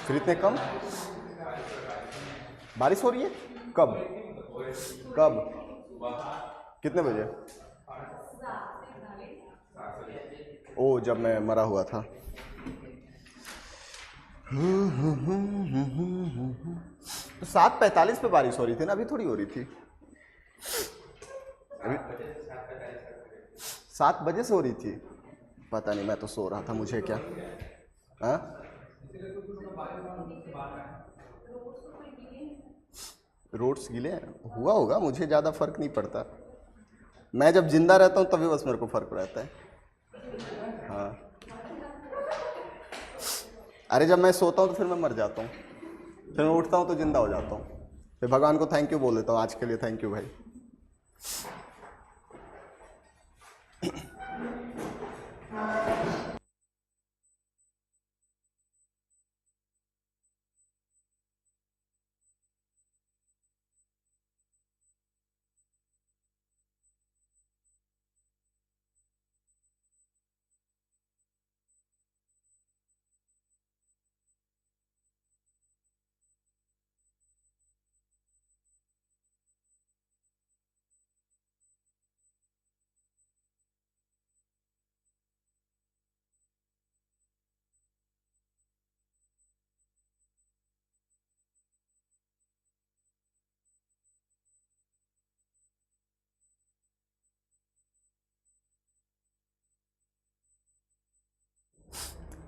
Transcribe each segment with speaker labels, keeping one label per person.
Speaker 1: फिर इतने कम बारिश हो रही है? कब कब कितने बजे? ओ, जब मैं मरा हुआ था। तो 7:45 पे बारिश हो रही थी ना, अभी थोड़ी हो रही थी। अभी 7 बजे से हो रही थी। पता नहीं, मैं तो सो रहा था, मुझे क्या। हाँ, रोड्स गीले हुआ होगा, मुझे ज़्यादा फर्क नहीं पड़ता। मैं जब जिंदा रहता हूँ तभी बस मेरे को फर्क रहता है। हाँ, अरे जब मैं सोता हूँ तो फिर मैं मर जाता हूँ, फिर मैं उठता हूँ तो जिंदा हो जाता हूँ, फिर भगवान को थैंक यू बोल देता हूँ, आज के लिए थैंक यू भाई।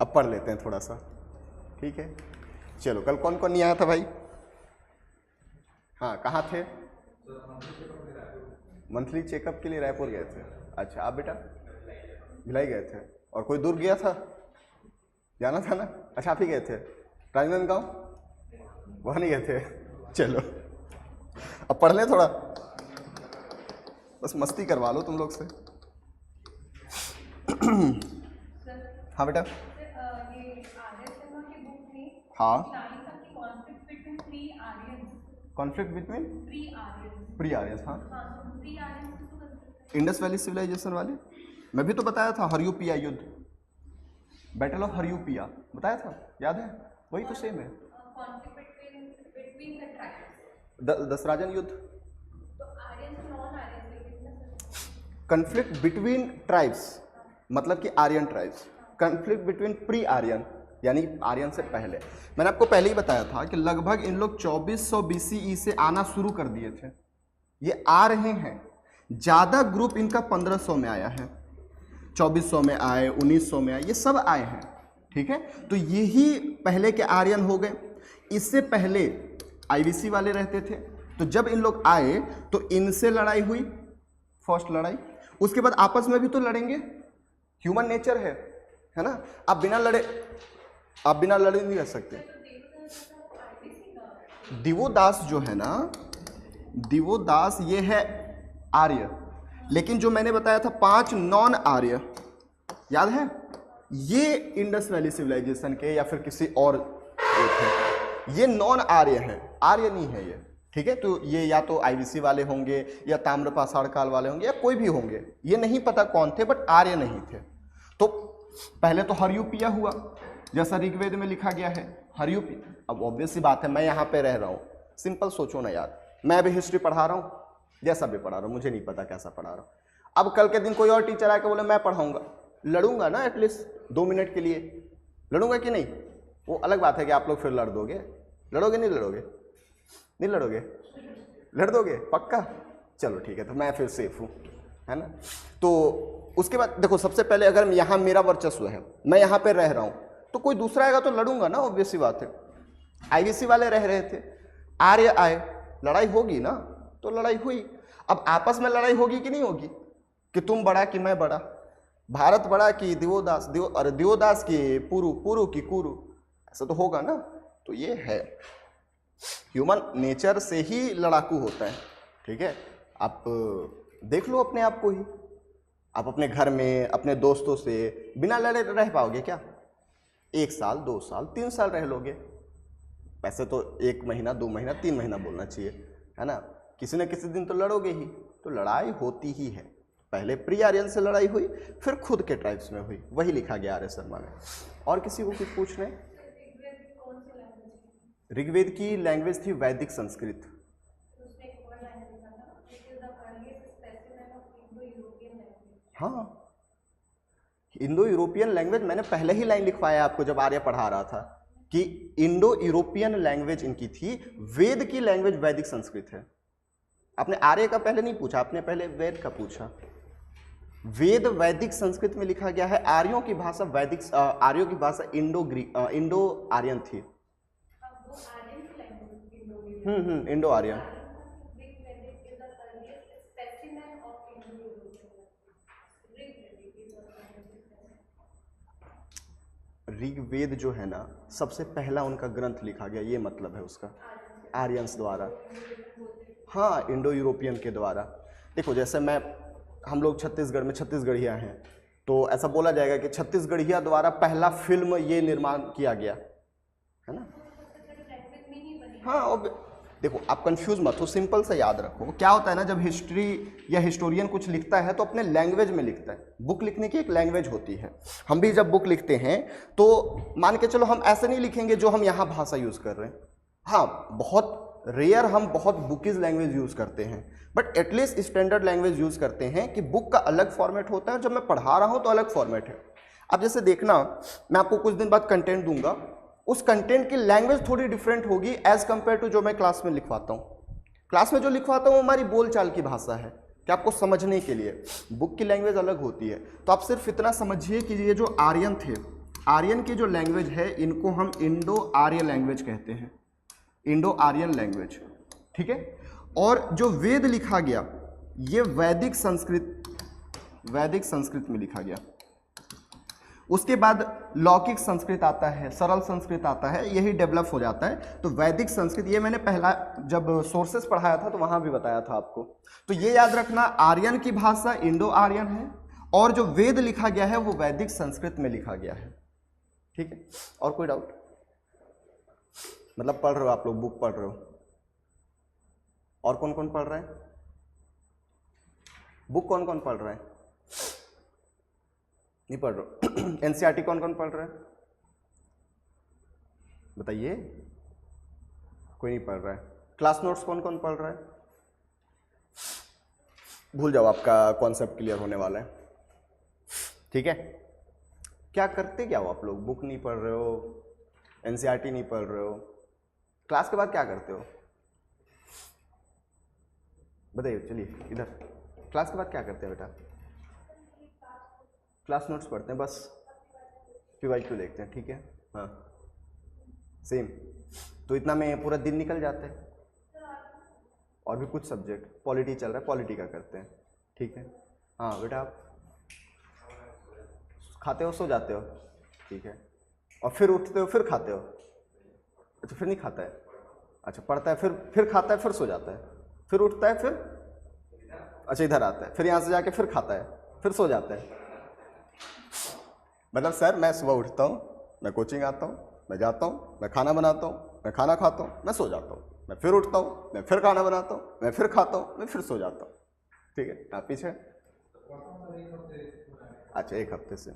Speaker 1: अब पढ़ लेते हैं थोड़ा सा, ठीक है। चलो, कल कौन कौन नहीं आया था भाई? हाँ, कहाँ थे? मंथली चेकअप के लिए रायपुर गए थे। अच्छा, आप बेटा? भिलाई गए थे। और कोई दूर गया था? जाना था ना? अच्छा, आप ही गए थे। राजनांदगांव वहाँ नहीं गए थे? चलो, अब पढ़ लें थोड़ा, बस मस्ती करवा लो तुम लोग से। हाँ बेटा। हाँ, कॉन्फ्लिक्ट बिटवीन प्री आर्यंस। हाँ, इंडस वैली सिविलाइजेशन वाले, मैं भी तो बताया था, हरियूपिया युद्ध, बैटल ऑफ हरियूपिया बताया था, याद है? वही तो सेम है। दसराजन युद्ध, कन्फ्लिक्ट बिटवीन ट्राइब्स, मतलब कि Aryan tribes. Conflict between pre Aryan, यानी आर्यन से पहले। मैंने आपको पहले ही बताया था कि लगभग इन लोग 2400 BCE से आना शुरू कर दिए थे। ये आ रहे हैं, ज़्यादा ग्रुप इनका 1500 में आया है, 2400 में आए, 1900 में आए, ये सब आए हैं, ठीक है। तो यही पहले के आर्यन हो गए। इससे पहले आईवीसी वाले रहते थे, तो जब इन लोग आए तो इनसे लड़ाई हुई, फर्स्ट लड़ाई। उसके बाद आपस में भी तो लड़ेंगे, ह्यूमन नेचर है ना। आप बिना लड़े नहीं रह सकते। दिवोदास जो है ना, दिवोदास ये है आर्य, लेकिन जो मैंने बताया था 5 नॉन आर्य, याद है? ये इंडस वैली सिविलाइजेशन के या फिर किसी और थे, ये नॉन आर्य हैं, आर्य नहीं है ये, ठीक है। तो ये या तो आईवीसी वाले होंगे या ताम्रपाषाण काल वाले होंगे या कोई भी होंगे, ये नहीं पता कौन थे, बट आर्य नहीं थे। तो पहले तो हरियूपिया हुआ, जैसा ऋग्वेद में लिखा गया है, हरियूपिया। अब ऑब्वियस सी बात है, मैं यहाँ पे रह रहा हूँ, सिंपल सोचो ना यार, मैं अभी हिस्ट्री पढ़ा रहा हूँ, जैसा भी पढ़ा रहा हूँ, मुझे नहीं पता कैसा पढ़ा रहा हूँ। अब कल के दिन कोई और टीचर आके बोले मैं पढ़ाऊंगा, लड़ूंगा ना, एटलीस्ट 2 मिनट के लिए लड़ूंगा कि नहीं? वो अलग बात है कि आप लोग फिर लड़ दोगे, लड़ोगे नहीं लड़ोगे? नहीं लड़ोगे? लड़ दोगे पक्का? चलो ठीक है, तो मैं फिर सेफ हूँ, है ना। तो उसके बाद देखो, सबसे पहले अगर यहाँ मेरा वर्चस्व है, मैं यहाँ पे रह रहा हूँ, तो कोई दूसरा आएगा तो लड़ूंगा ना, ऑब्वियस सी बात है। आईवीसी वाले रह रहे थे, आर्य आए, लड़ाई होगी ना, तो लड़ाई हुई। अब आपस में लड़ाई होगी कि नहीं होगी, कि तुम बड़ा कि मैं बड़ा, भारत बड़ा कि दिवोदास, अरे दिवोदास की पुरु, पुरु की कुरु, ऐसा तो होगा ना। तो ये है, ह्यूमन नेचर से ही लड़ाकू होता है, ठीक है। आप देख लो अपने आप को ही, आप अपने घर में अपने दोस्तों से बिना लड़े रह पाओगे क्या? 1 साल, 2 साल, 3 साल रह लोगे। वैसे तो 1 महीना, 2 महीना, 3 महीना बोलना चाहिए, है ना। किसी न किसी दिन तो लड़ोगे ही, तो लड़ाई होती ही है। पहले प्री आर्यन से लड़ाई हुई, फिर खुद के ट्राइब्स में हुई, वही लिखा गया आर्य शर्मा में। और किसी को कुछ पूछने? ऋग्वेद की लैंग्वेज थी वैदिक संस्कृत। हाँ, इंडो यूरोपियन लैंग्वेज, मैंने पहले ही लाइन लिखवाया आपको जब आर्य पढ़ा रहा था कि इंडो यूरोपियन लैंग्वेज इनकी थी, वेद की लैंग्वेज वैदिक संस्कृत है। आपने आर्य का पहले नहीं पूछा, आपने पहले वेद का पूछा। वेद वैदिक संस्कृत में लिखा गया है, आर्यों की भाषा वैदिक, आर्यों की भाषा इंडो आर्यन थी। Indo Aryan. ऋग्वेद जो है ना, सबसे पहला उनका ग्रंथ लिखा गया, ये मतलब है उसका, आर्यंस द्वारा। हाँ, इंडो यूरोपियन के द्वारा। देखो जैसे हम लोग छत्तीसगढ़ में छत्तीसगढ़िया हैं, तो ऐसा बोला जाएगा कि छत्तीसगढ़िया द्वारा पहला फिल्म ये निर्माण किया गया है ना। हाँ, और देखो आप कंफ्यूज मत हो, सिंपल से याद रखो। क्या होता है ना, जब हिस्ट्री या हिस्टोरियन कुछ लिखता है तो अपने लैंग्वेज में लिखता है। बुक लिखने की एक लैंग्वेज होती है। हम भी जब बुक लिखते हैं तो मान के चलो हम ऐसे नहीं लिखेंगे जो हम यहाँ भाषा यूज कर रहे हैं। हाँ, बहुत रेयर हम बहुत बुकीज लैंग्वेज यूज करते हैं, but at least standard language use करते हैं कि बुक का अलग फॉर्मेट होता है, जब मैं पढ़ा रहा हूँ तो अलग फॉर्मेट है। अब जैसे देखना, मैं आपको कुछ दिन बाद कंटेंट दूंगा, उस कंटेंट की लैंग्वेज थोड़ी डिफरेंट होगी एज कंपेयर टू जो मैं क्लास में लिखवाता हूँ। क्लास में जो लिखवाता हूँ हमारी बोलचाल की भाषा है कि आपको समझने के लिए, बुक की लैंग्वेज अलग होती है। तो आप सिर्फ इतना समझिए कि ये जो आर्यन थे, आर्यन की जो लैंग्वेज है, इनको हम इंडो आर्य लैंग्वेज कहते हैं, इंडो आर्यन लैंग्वेज, ठीक है। और जो वेद लिखा गया ये वैदिक संस्कृत में लिखा गया। उसके बाद लौकिक संस्कृत आता है, सरल संस्कृत आता है, यही डेवलप हो जाता है। तो वैदिक संस्कृत, ये मैंने पहला जब सोर्सेस पढ़ाया था तो वहां भी बताया था आपको। तो ये याद रखना, आर्यन की भाषा इंडो आर्यन है, और जो वेद लिखा गया है वो वैदिक संस्कृत में लिखा गया है, ठीक है। और कोई डाउट? मतलब पढ़ रहे हो आप लोग, बुक पढ़ रहे हो? और कौन कौन पढ़ रहा है बुक? कौन कौन पढ़ रहा है? नहीं पढ़ रहे? एनसीईआरटी कौन कौन पढ़ रहा है बताइए? कोई नहीं पढ़ रहा है। क्लास नोट्स कौन कौन पढ़ रहा है? भूल जाओ, आपका कॉन्सेप्ट क्लियर होने वाला है, ठीक है। क्या करते क्या हो आप लोग? बुक नहीं पढ़ रहे हो, एनसीईआरटी नहीं पढ़ रहे हो, क्लास के बाद क्या करते हो बताइए? चलिए इधर, क्लास के बाद क्या करते हैं बेटा? क्लास नोट्स पढ़ते हैं बस, PYQ देखते हैं, ठीक है। हाँ सेम, तो इतना में पूरा दिन निकल जाता है। और भी कुछ सब्जेक्ट, पॉलिटी चल रहा है, पॉलिटी का करते हैं, ठीक है। हाँ बेटा, आप खाते हो, सो जाते हो, ठीक है। और फिर उठते हो, फिर खाते हो? अच्छा, फिर नहीं खाता है? अच्छा, पढ़ता है, फिर खाता है, फिर सो जाता है, फिर उठता है, फिर अच्छा इधर आता है, फिर यहाँ से जाके फिर खाता है, फिर सो जाता है। मतलब सर, मैं सुबह उठता हूँ, मैं कोचिंग आता हूँ, मैं जाता हूँ, मैं खाना बनाता हूँ, मैं खाना खाता हूँ, मैं सो जाता हूँ, मैं फिर उठता हूँ, मैं फिर खाना बनाता हूँ, मैं फिर खाता हूँ, मैं फिर सो जाता हूँ, ठीक है। आप पीछे? अच्छा, एक हफ्ते से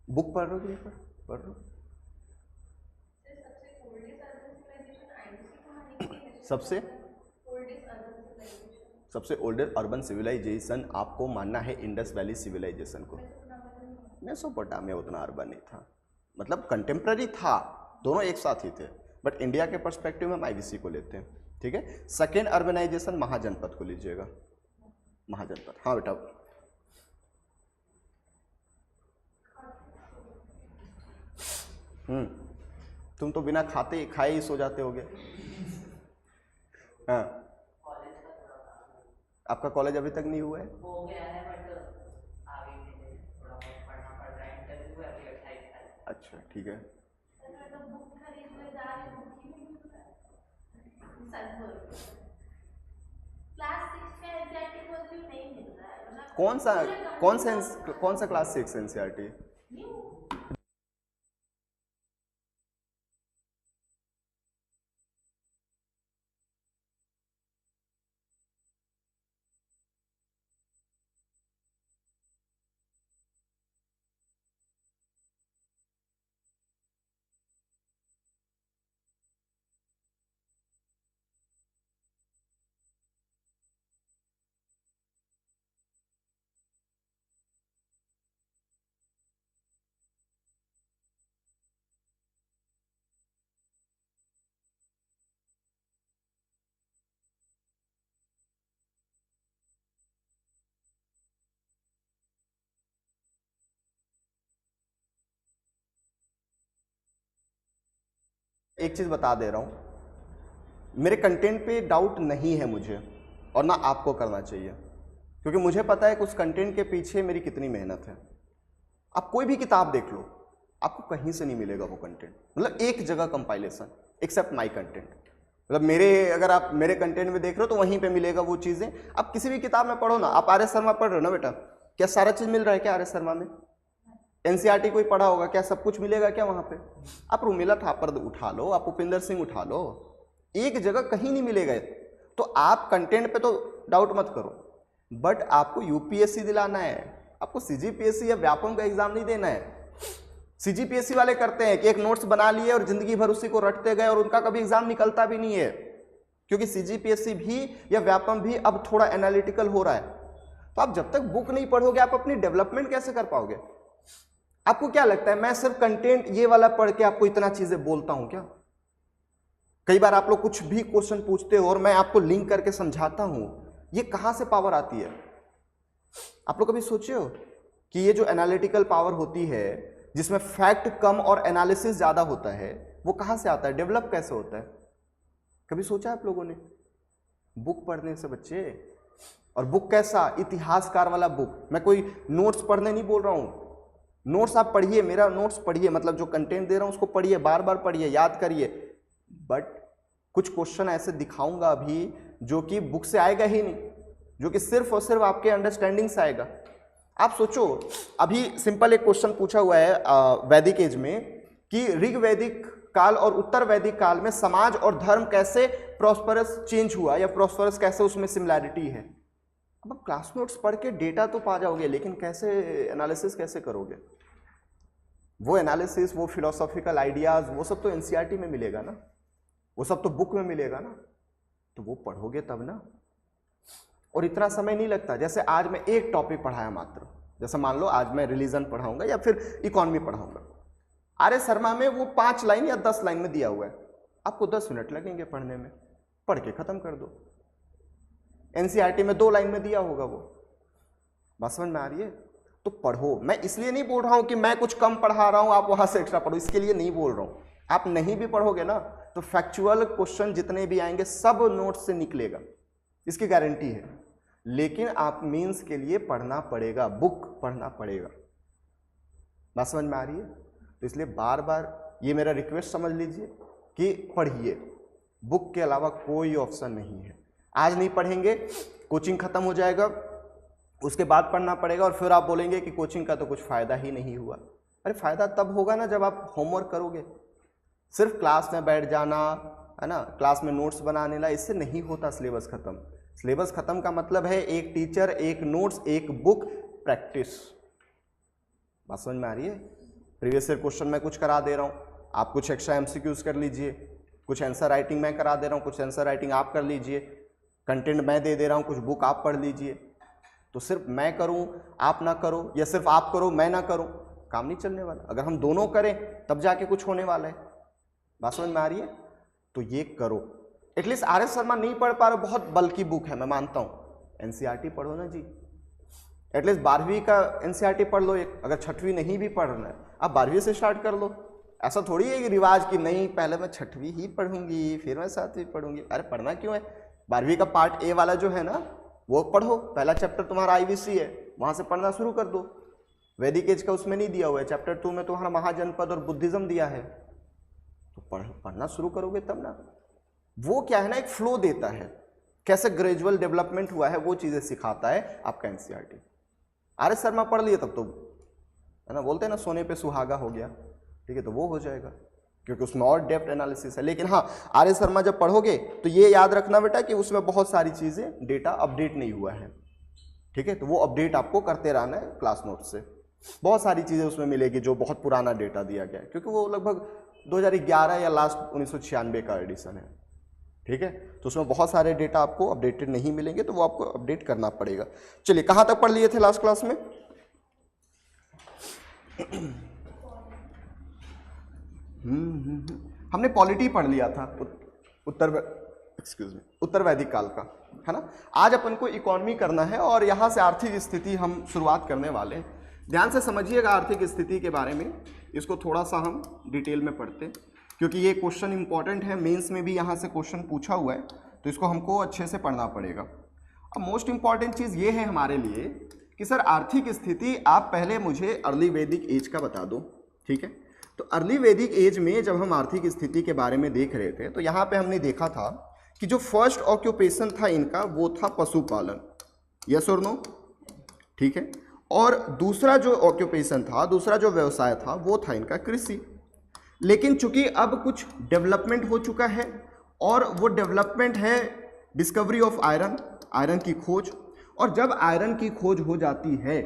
Speaker 1: बुक पढ़ रहे हो कि नहीं पढ़ रहे हो? सबसे सबसे ओल्डेस्ट अर्बन सिविलाइजेशन आपको मानना है इंडस वैली सिविलाइजेशन को। मेसोपोटामिया उतना अर्बन नहीं था, मतलब कंटेम्प्ररी था, दोनों एक साथ ही थे, बट इंडिया के पर्सपेक्टिव में हम IVC को लेते हैं, ठीक है। सेकेंड अर्बनाइजेशन महाजनपद को लीजिएगा, महाजनपद। हाँ बेटा, तुम तो बिना खाते खाए ही सो जाते होगे। हाँ, आपका कॉलेज अभी तक नहीं हुआ है? हो गया है, बट आगे के लिए थोड़ा बहुत पढ़ना पड़ रहा है, इंटरव्यू है अभी 28 तारीख। अच्छा, ठीक है। कौन सा कौन सा क्लास 6 NCERT? एक चीज़ बता दे रहा हूँ, मेरे कंटेंट पे डाउट नहीं है मुझे, और ना आपको करना चाहिए, क्योंकि मुझे पता है कि उस कंटेंट के पीछे मेरी कितनी मेहनत है। आप कोई भी किताब देख लो, आपको कहीं से नहीं मिलेगा वो कंटेंट, मतलब एक जगह कंपाइलेशन, एक्सेप्ट माई कंटेंट। मतलब अगर आप मेरे कंटेंट में देख रहे हो तो वहीं पे मिलेगा वो चीज़ें। आप किसी भी किताब में पढ़ो ना, आप आर एस शर्मा पढ़ रहे हो ना बेटा, क्या सारा चीज़ मिल रहा है क्या आर एस शर्मा में? एनसीईआरटी कोई पढ़ा होगा, क्या सब कुछ मिलेगा क्या वहाँ पे? आप रुमिला थापर उठा लो, आप उपिंदर सिंह उठा लो, एक जगह कहीं नहीं मिलेगा। तो आप कंटेंट पे तो डाउट मत करो, बट आपको यूपीएससी दिलाना है, आपको सीजीपीएससी या व्यापम का एग्जाम नहीं देना है। सीजीपीएससी वाले करते हैं कि एक नोट्स बना लिए और जिंदगी भर उसी को रटते गए और उनका कभी एग्जाम निकलता भी नहीं है, क्योंकि सीजीपीएससी भी या व्यापम भी अब थोड़ा एनालिटिकल हो रहा है। तो आप जब तक बुक नहीं पढ़ोगे आप अपनी डेवलपमेंट कैसे कर पाओगे? आपको क्या लगता है मैं सिर्फ कंटेंट ये वाला पढ़ के आपको इतना चीजें बोलता हूं क्या? कई बार आप लोग कुछ भी क्वेश्चन पूछते हो और मैं आपको लिंक करके समझाता हूं, ये कहां से पावर आती है? आप लोग कभी सोचे हो कि ये जो एनालिटिकल पावर होती है जिसमें फैक्ट कम और एनालिसिस ज्यादा होता है, वो कहां से आता है, डेवलप कैसे होता है? कभी सोचा आप लोगों ने? बुक पढ़ने से बच्चे, और बुक कैसा, इतिहासकार वाला बुक। मैं कोई नोट्स पढ़ने नहीं बोल रहा हूं, नोट्स आप पढ़िए, मेरा नोट्स पढ़िए, मतलब जो कंटेंट दे रहा हूं उसको पढ़िए, बार बार पढ़िए, याद करिए, बट कुछ क्वेश्चन ऐसे दिखाऊंगा अभी जो कि बुक से आएगा ही नहीं, जो कि सिर्फ और सिर्फ आपके अंडरस्टैंडिंग से आएगा। आप सोचो, अभी सिंपल एक क्वेश्चन पूछा हुआ है वैदिक एज में कि ऋग्वैदिक काल और उत्तर वैदिक काल में समाज और धर्म कैसे प्रॉस्परस चेंज हुआ, या प्रॉस्परस कैसे उसमें सिमिलैरिटी है। अब आप क्लास नोट्स पढ़ के डेटा तो पा जाओगे, लेकिन कैसे एनालिसिस कैसे करोगे? वो एनालिसिस, वो फिलोसॉफिकल आइडियाज, वो सब तो एनसीईआरटी में मिलेगा ना, वो सब तो बुक में मिलेगा ना, तो वो पढ़ोगे तब ना। और इतना समय नहीं लगता। जैसे आज मैं एक टॉपिक पढ़ाया मात्र, जैसे मान लो आज मैं रिलीजन पढ़ाऊंगा या फिर इकोनॉमी पढ़ाऊंगा, आर एस शर्मा में वो 5 लाइन या 10 लाइन में दिया हुआ है, आपको 10 मिनट लगेंगे पढ़ने में, पढ़ के खत्म कर दो। एनसीईआरटी में 2 लाइन में दिया होगा वो, बात समझ में आ रही है? तो पढ़ो। मैं इसलिए नहीं बोल रहा हूं कि मैं कुछ कम पढ़ा रहा हूं आप वहां से एक्स्ट्रा पढ़ो, इसके लिए नहीं बोल रहा हूं। आप नहीं भी पढ़ोगे ना तो फैक्चुअल क्वेश्चन जितने भी आएंगे सब नोट्स से निकलेगा, इसकी गारंटी है। लेकिन आप मीन्स के लिए पढ़ना पड़ेगा, बुक पढ़ना पड़ेगा। बात समझ में आ रही है? तो इसलिए बार बार ये मेरा रिक्वेस्ट समझ लीजिए कि पढ़िए, बुक के अलावा कोई ऑप्शन नहीं है। आज नहीं पढ़ेंगे, कोचिंग खत्म हो जाएगा, उसके बाद पढ़ना पड़ेगा, और फिर आप बोलेंगे कि कोचिंग का तो कुछ फायदा ही नहीं हुआ। अरे फायदा तब होगा ना जब आप होमवर्क करोगे। सिर्फ क्लास में बैठ जाना है ना, क्लास में नोट्स बनाने ला, इससे नहीं होता सिलेबस खत्म। सिलेबस खत्म का मतलब है एक टीचर, एक नोट्स, एक बुक, प्रैक्टिस। बात समझ में आ रही है? प्रीवियस ईयर क्वेश्चन मैं कुछ करा दे रहा हूँ, आप कुछ एक्स्ट्रा एमसीक्यूज कर लीजिए, कुछ आंसर राइटिंग मैं करा दे रहा हूँ, कुछ आंसर राइटिंग आप कर लीजिए, कंटेंट मैं दे रहा हूँ, कुछ बुक आप पढ़ लीजिए। तो सिर्फ मैं करूँ आप ना करो, या सिर्फ आप करो मैं ना करूँ, काम नहीं चलने वाला। अगर हम दोनों करें तब जाके कुछ होने वाला है। बात समझ में आ रही है? तो ये करो। एटलीस्ट आर एस शर्मा नहीं पढ़ पा रहे, बहुत बल्कि बुक है, मैं मानता हूँ, एनसीईआरटी पढ़ो ना जी। एटलीस्ट 12वीं का एनसीईआरटी पढ़ लो एक, अगर 6वीं नहीं भी पढ़ना है आप 12वीं से स्टार्ट कर लो। ऐसा थोड़ी है कि रिवाज कि नहीं पहले मैं 6वीं ही पढ़ूंगी फिर मैं 7वीं पढ़ूंगी। अरे पढ़ना क्यों है? 12वीं का पार्ट ए वाला जो है ना वो पढ़ो, पहला चैप्टर तुम्हारा आईवीसी है, वहां से पढ़ना शुरू कर दो। वैदिक एज का उसमें नहीं दिया हुआ है, चैप्टर 2 में तुम्हारा महाजनपद और बुद्धिज्म दिया है, तो पढ़ना शुरू करोगे तब ना। वो क्या है ना, एक फ्लो देता है, कैसे ग्रेजुअल डेवलपमेंट हुआ है वो चीजें सिखाता है आपका एनसीईआरटी। आर एस शर्मा पढ़ लिए तब तो है ना, बोलते हैं ना सोने पे सुहागा हो गया, ठीक है, तो वो हो जाएगा क्योंकि उसमें और डेप्थ एनालिसिस है। लेकिन हाँ, आर एस शर्मा जब पढ़ोगे तो ये याद रखना बेटा कि उसमें बहुत सारी चीजें डेटा अपडेट नहीं हुआ है, ठीक है, तो वो अपडेट आपको करते रहना है क्लास नोट से। बहुत सारी चीजें उसमें मिलेगी जो बहुत पुराना डेटा दिया गया है, क्योंकि वो लगभग 2011 या लास्ट 1996 का एडिशन है, ठीक है, तो उसमें बहुत सारे डेटा आपको अपडेटेड नहीं मिलेंगे, तो वो आपको अपडेट करना पड़ेगा। चलिए, कहाँ तक पढ़ लिए थे लास्ट क्लास में? हमने पॉलिटी पढ़ लिया था, उत्तर वैदिक काल का, है ना। आज अपन को इकोनॉमी करना है और यहाँ से आर्थिक स्थिति हम शुरुआत करने वाले हैं। ध्यान से समझिएगा आर्थिक स्थिति के बारे में, इसको थोड़ा सा हम डिटेल में पढ़ते हैं। क्योंकि ये क्वेश्चन इंपॉर्टेंट है, मेंस में भी यहाँ से क्वेश्चन पूछा हुआ है, तो इसको हमको अच्छे से पढ़ना पड़ेगा। अब मोस्ट इंपॉर्टेंट चीज़ ये है हमारे लिए कि सर आर्थिक स्थिति आप पहले मुझे अर्ली वैदिक एज का बता दो, ठीक है। तो अर्ली वैदिक एज में जब हम आर्थिक स्थिति के बारे में देख रहे थे तो यहाँ पे हमने देखा था कि जो फर्स्ट ऑक्यूपेशन था इनका वो था पशुपालन, यस और नो, ठीक है। और दूसरा जो ऑक्यूपेशन था, दूसरा जो व्यवसाय था वो था इनका कृषि। लेकिन चूंकि अब कुछ डेवलपमेंट हो चुका है और वो डेवलपमेंट है डिस्कवरी ऑफ आयरन, आयरन की खोज, और जब आयरन की खोज हो जाती है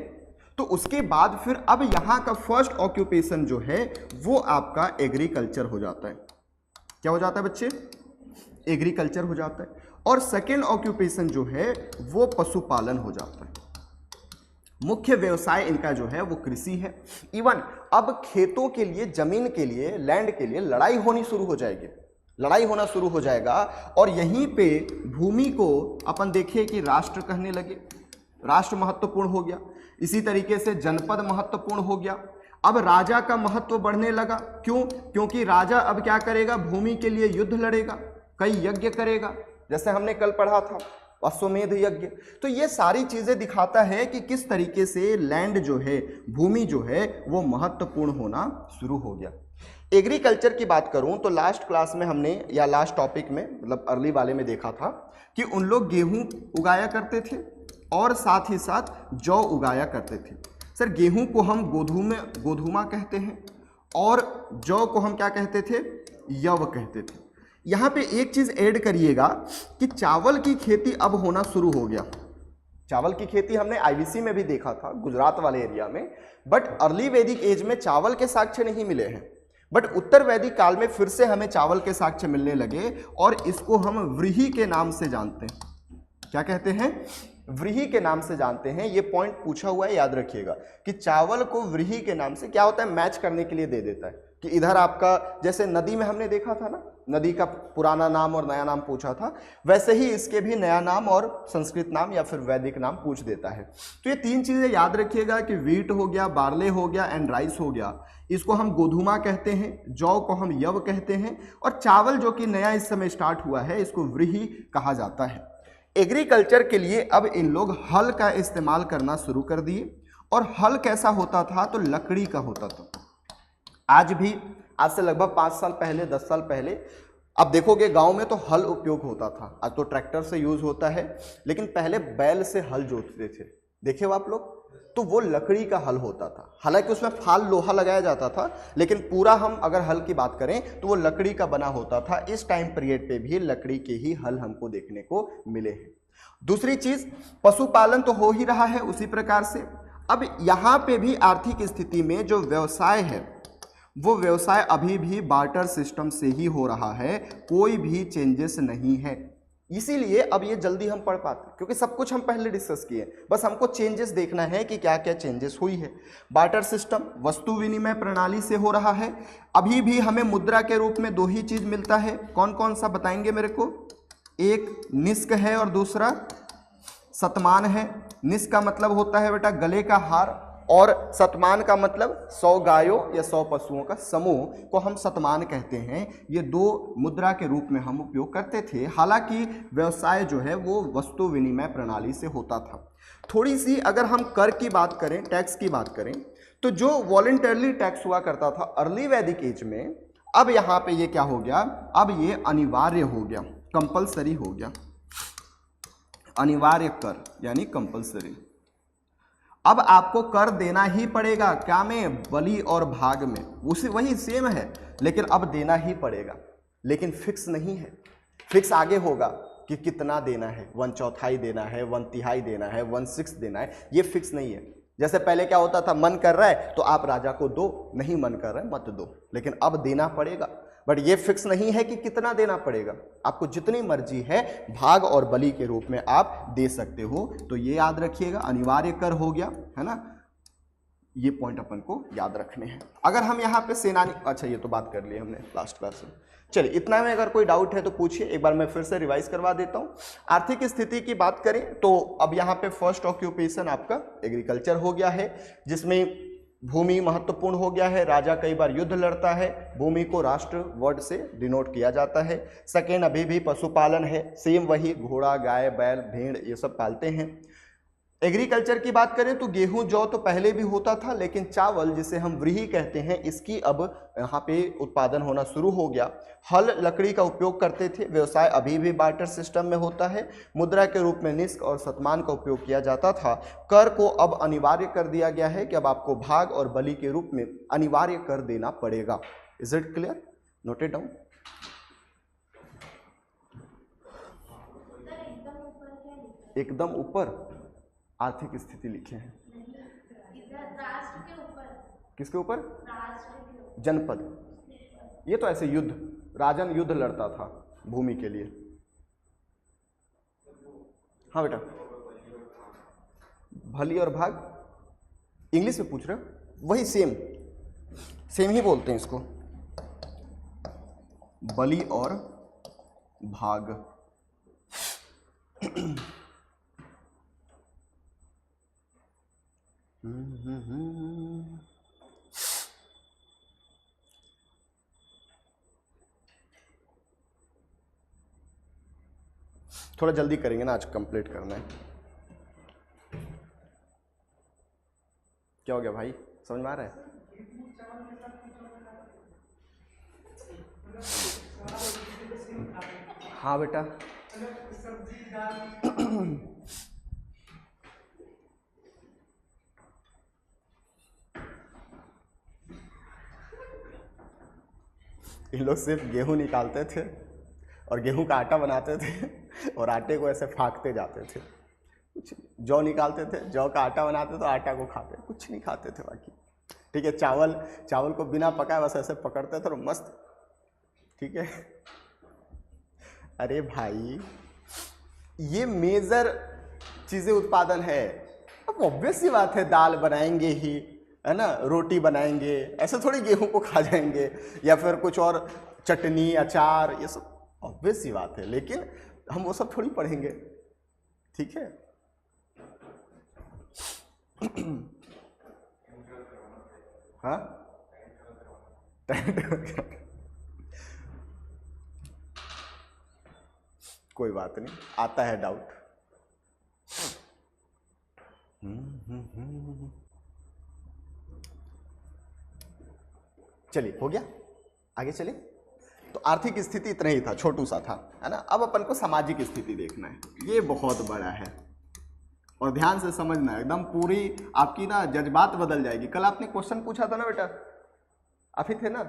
Speaker 1: तो उसके बाद फिर अब यहाँ का फर्स्ट ऑक्यूपेशन जो है वो आपका एग्रीकल्चर हो जाता है। क्या हो जाता है बच्चे? एग्रीकल्चर हो जाता है। और सेकेंड ऑक्यूपेशन जो है वो पशुपालन हो जाता है। मुख्य व्यवसाय इनका जो है वो कृषि है। इवन अब खेतों के लिए, जमीन के लिए, लैंड के लिए लड़ाई होनी शुरू हो जाएगी, लड़ाई होना शुरू हो जाएगा। और यहीं पे भूमि को अपन देखिए कि राष्ट्र कहने लगे, राष्ट्र महत्वपूर्ण हो गया। इसी तरीके से जनपद महत्वपूर्ण हो गया। अब राजा का महत्व बढ़ने लगा, क्यों? क्योंकि राजा अब क्या करेगा? भूमि के लिए युद्ध लड़ेगा, कई यज्ञ करेगा, जैसे हमने कल पढ़ा था अश्वमेध यज्ञ। तो ये सारी चीजें दिखाता है कि किस तरीके से लैंड जो है, भूमि जो है वो महत्वपूर्ण होना शुरू हो गया। एग्रीकल्चर की बात करूं तो लास्ट क्लास में हमने, या लास्ट टॉपिक में, मतलब अर्ली वाले में देखा था कि उन लोग गेहूं उगाया करते थे और साथ ही साथ जौ उगाया करते थे। सर गेहूं को हम गोधूमा कहते हैं और जौ को हम क्या कहते थे? यव कहते थे। यहाँ पे एक चीज़ ऐड करिएगा कि चावल की खेती अब होना शुरू हो गया। चावल की खेती हमने आईवीसी में भी देखा था, गुजरात वाले एरिया में, बट अर्ली वैदिक एज में चावल के साक्ष्य नहीं मिले हैं। बट उत्तर वैदिक काल में फिर से हमें चावल के साक्ष्य मिलने लगे और इसको हम व्रीहि के नाम से जानते हैं। क्या कहते हैं? व्रीहि के नाम से जानते हैं। ये पॉइंट पूछा हुआ है, याद रखिएगा कि चावल को व्रीहि के नाम से क्या होता है, मैच करने के लिए दे देता है कि इधर आपका, जैसे नदी में हमने देखा था ना, नदी का पुराना नाम और नया नाम पूछा था, वैसे ही इसके भी नया नाम और संस्कृत नाम या फिर वैदिक नाम पूछ देता है। तो ये तीन चीजें याद रखिएगा कि वीट हो गया, बार्ले हो गया एंड राइस हो गया, इसको हम गोधूमा कहते हैं, जौ को हम यव कहते हैं, और चावल जो कि नया इस समय स्टार्ट हुआ है इसको व्रीहि कहा जाता है। एग्रीकल्चर के लिए अब इन लोग हल का इस्तेमाल करना शुरू कर दिए। और हल कैसा होता था? तो लकड़ी का होता था। आज भी, आज से लगभग 5 साल पहले, 10 साल पहले, अब देखोगे गांव में तो हल उपयोग होता था। आज तो ट्रैक्टर से यूज होता है, लेकिन पहले बैल से हल जोतते थे, देखे हो आप लोग? तो वो लकड़ी का हल होता था। हालांकि उसमें फाल लोहा लगाया जाता था, लेकिन पूरा हम अगर हल की बात करें तो वो लकड़ी का बना होता था। इस टाइम पीरियड पे भी लकड़ी के ही हल हमको देखने को मिले हैं। दूसरी चीज, पशुपालन तो हो ही रहा है उसी प्रकार से। अब यहाँ पे भी आर्थिक स्थिति में जो व्यवसाय है वो व्यवसाय अभी भी बार्टर सिस्टम से ही हो रहा है, कोई भी चेंजेस नहीं है। इसीलिए अब ये जल्दी हम पढ़ पाते हैं, क्योंकि सब कुछ हम पहले डिस्कस किए, बस हमको चेंजेस देखना है कि क्या क्या चेंजेस हुई है। बार्टर सिस्टम वस्तु विनिमय प्रणाली से हो रहा है। अभी भी हमें मुद्रा के रूप में 2 ही चीज मिलता है। कौन कौन सा बताएंगे मेरे को? एक निष्क है और दूसरा शतमान है। निष्क का मतलब होता है बेटा गले का हार, और शतमान का मतलब 100 गायों या 100 पशुओं का समूह को हम शतमान कहते हैं। ये 2 मुद्रा के रूप में हम उपयोग करते थे। हालांकि व्यवसाय जो है वो वस्तु विनिमय प्रणाली से होता था। थोड़ी सी अगर हम कर की बात करें, टैक्स की बात करें, तो जो वॉलंटरली टैक्स हुआ करता था अर्ली वैदिक एज में, अब यहाँ पे ये क्या हो गया? अब ये अनिवार्य हो गया, कंपल्सरी हो गया। अनिवार्य कर यानी कंपल्सरी। अब आपको कर देना ही पड़ेगा। क्या में? बलि और भाग में, उसी वही सेम है, लेकिन अब देना ही पड़ेगा। लेकिन फिक्स नहीं है, फिक्स आगे होगा कि कितना देना है, 1/4 देना है, 1/3 देना है, 1/6 देना है, ये फिक्स नहीं है। जैसे पहले क्या होता था, मन कर रहा है तो आप राजा को दो, नहीं मन कर रहा है मत दो, लेकिन अब देना पड़ेगा। बट ये फिक्स नहीं है कि कितना देना पड़ेगा, आपको जितनी मर्जी है भाग और बलि के रूप में आप दे सकते हो। तो ये याद रखिएगा, अनिवार्य कर हो गया है ना, ये पॉइंट अपन को याद रखने हैं। अगर हम यहाँ पे सेनानी, अच्छा ये तो बात कर ली हमने लास्ट क्लास में। चलिए इतना में अगर कोई डाउट है तो पूछिए, एक बार मैं फिर से रिवाइज करवा देता हूँ। आर्थिक स्थिति की बात करें तो अब यहाँ पे फर्स्ट ऑक्यूपेशन आपका एग्रीकल्चर हो गया है, जिसमें भूमि महत्वपूर्ण हो गया है, राजा कई बार युद्ध लड़ता है, भूमि को राष्ट्र वर्ड से डिनोट किया जाता है। सेकेंड, अभी भी पशुपालन है, सेम वही, घोड़ा, गाय, बैल, भेड़ ये सब पालते हैं। एग्रीकल्चर की बात करें तो गेहूं, जौ तो पहले भी होता था, लेकिन चावल जिसे हम व्रीहि कहते हैं, इसकी अब यहाँ पे उत्पादन होना शुरू हो गया। हल लकड़ी का उपयोग करते थे, व्यवसाय अभी भी बार्टर सिस्टम में होता है। मुद्रा के रूप में निष्क और शतमान का उपयोग किया जाता था। कर को अब अनिवार्य कर दिया गया है कि अब आपको भाग और बलि के रूप में अनिवार्य कर देना पड़ेगा। Is it clear? Note it down. एकदम ऊपर आर्थिक स्थिति लिखे हैं।
Speaker 2: राष्ट्र के ऊपर।
Speaker 1: किसके ऊपर?
Speaker 2: राष्ट्र के ऊपर।
Speaker 1: जनपद। ये तो ऐसे युद्ध, राजन युद्ध लड़ता था भूमि के लिए। हाँ बेटा, भली और भाग इंग्लिश में पूछ रहे हो? वही सेम ही बोलते हैं इसको, बलि और भाग। थोड़ा जल्दी करेंगे ना, आज कंप्लीट करना है। क्या हो गया भाई, समझ में आ रहा है? हाँ बेटा, इन लोग सिर्फ गेहूं निकालते थे और गेहूं का आटा बनाते थे और आटे को ऐसे फाँकते जाते थे। कुछ जौ निकालते थे, जौ का आटा बनाते तो आटा को खाते, कुछ नहीं खाते थे बाकी। ठीक है, चावल को बिना पकाए बस ऐसे पकड़ते थे और मस्त। ठीक है, अरे भाई ये मेजर चीज़ें उत्पादन है। अब ऑब्वियस सी बात है, दाल बनाएंगे ही, है ना, रोटी बनाएंगे, ऐसे थोड़ी गेहूं को खा जाएंगे, या फिर कुछ और चटनी, अचार, ये सब ऑब्वियस सी बात है, लेकिन हम वो सब थोड़ी पढ़ेंगे। ठीक है, हाँ कोई बात नहीं, आता है डाउट। चलिए, हो गया, आगे चलिए। तो आर्थिक स्थिति इतना ही था, छोटू सा था, है ना। अब अपन को सामाजिक स्थिति देखना है, ये बहुत बड़ा है और ध्यान से समझना है, एकदम पूरी आपकी ना जज्बात बदल जाएगी। कल आपने क्वेश्चन पूछा था ना बेटा, आप ही थे ना,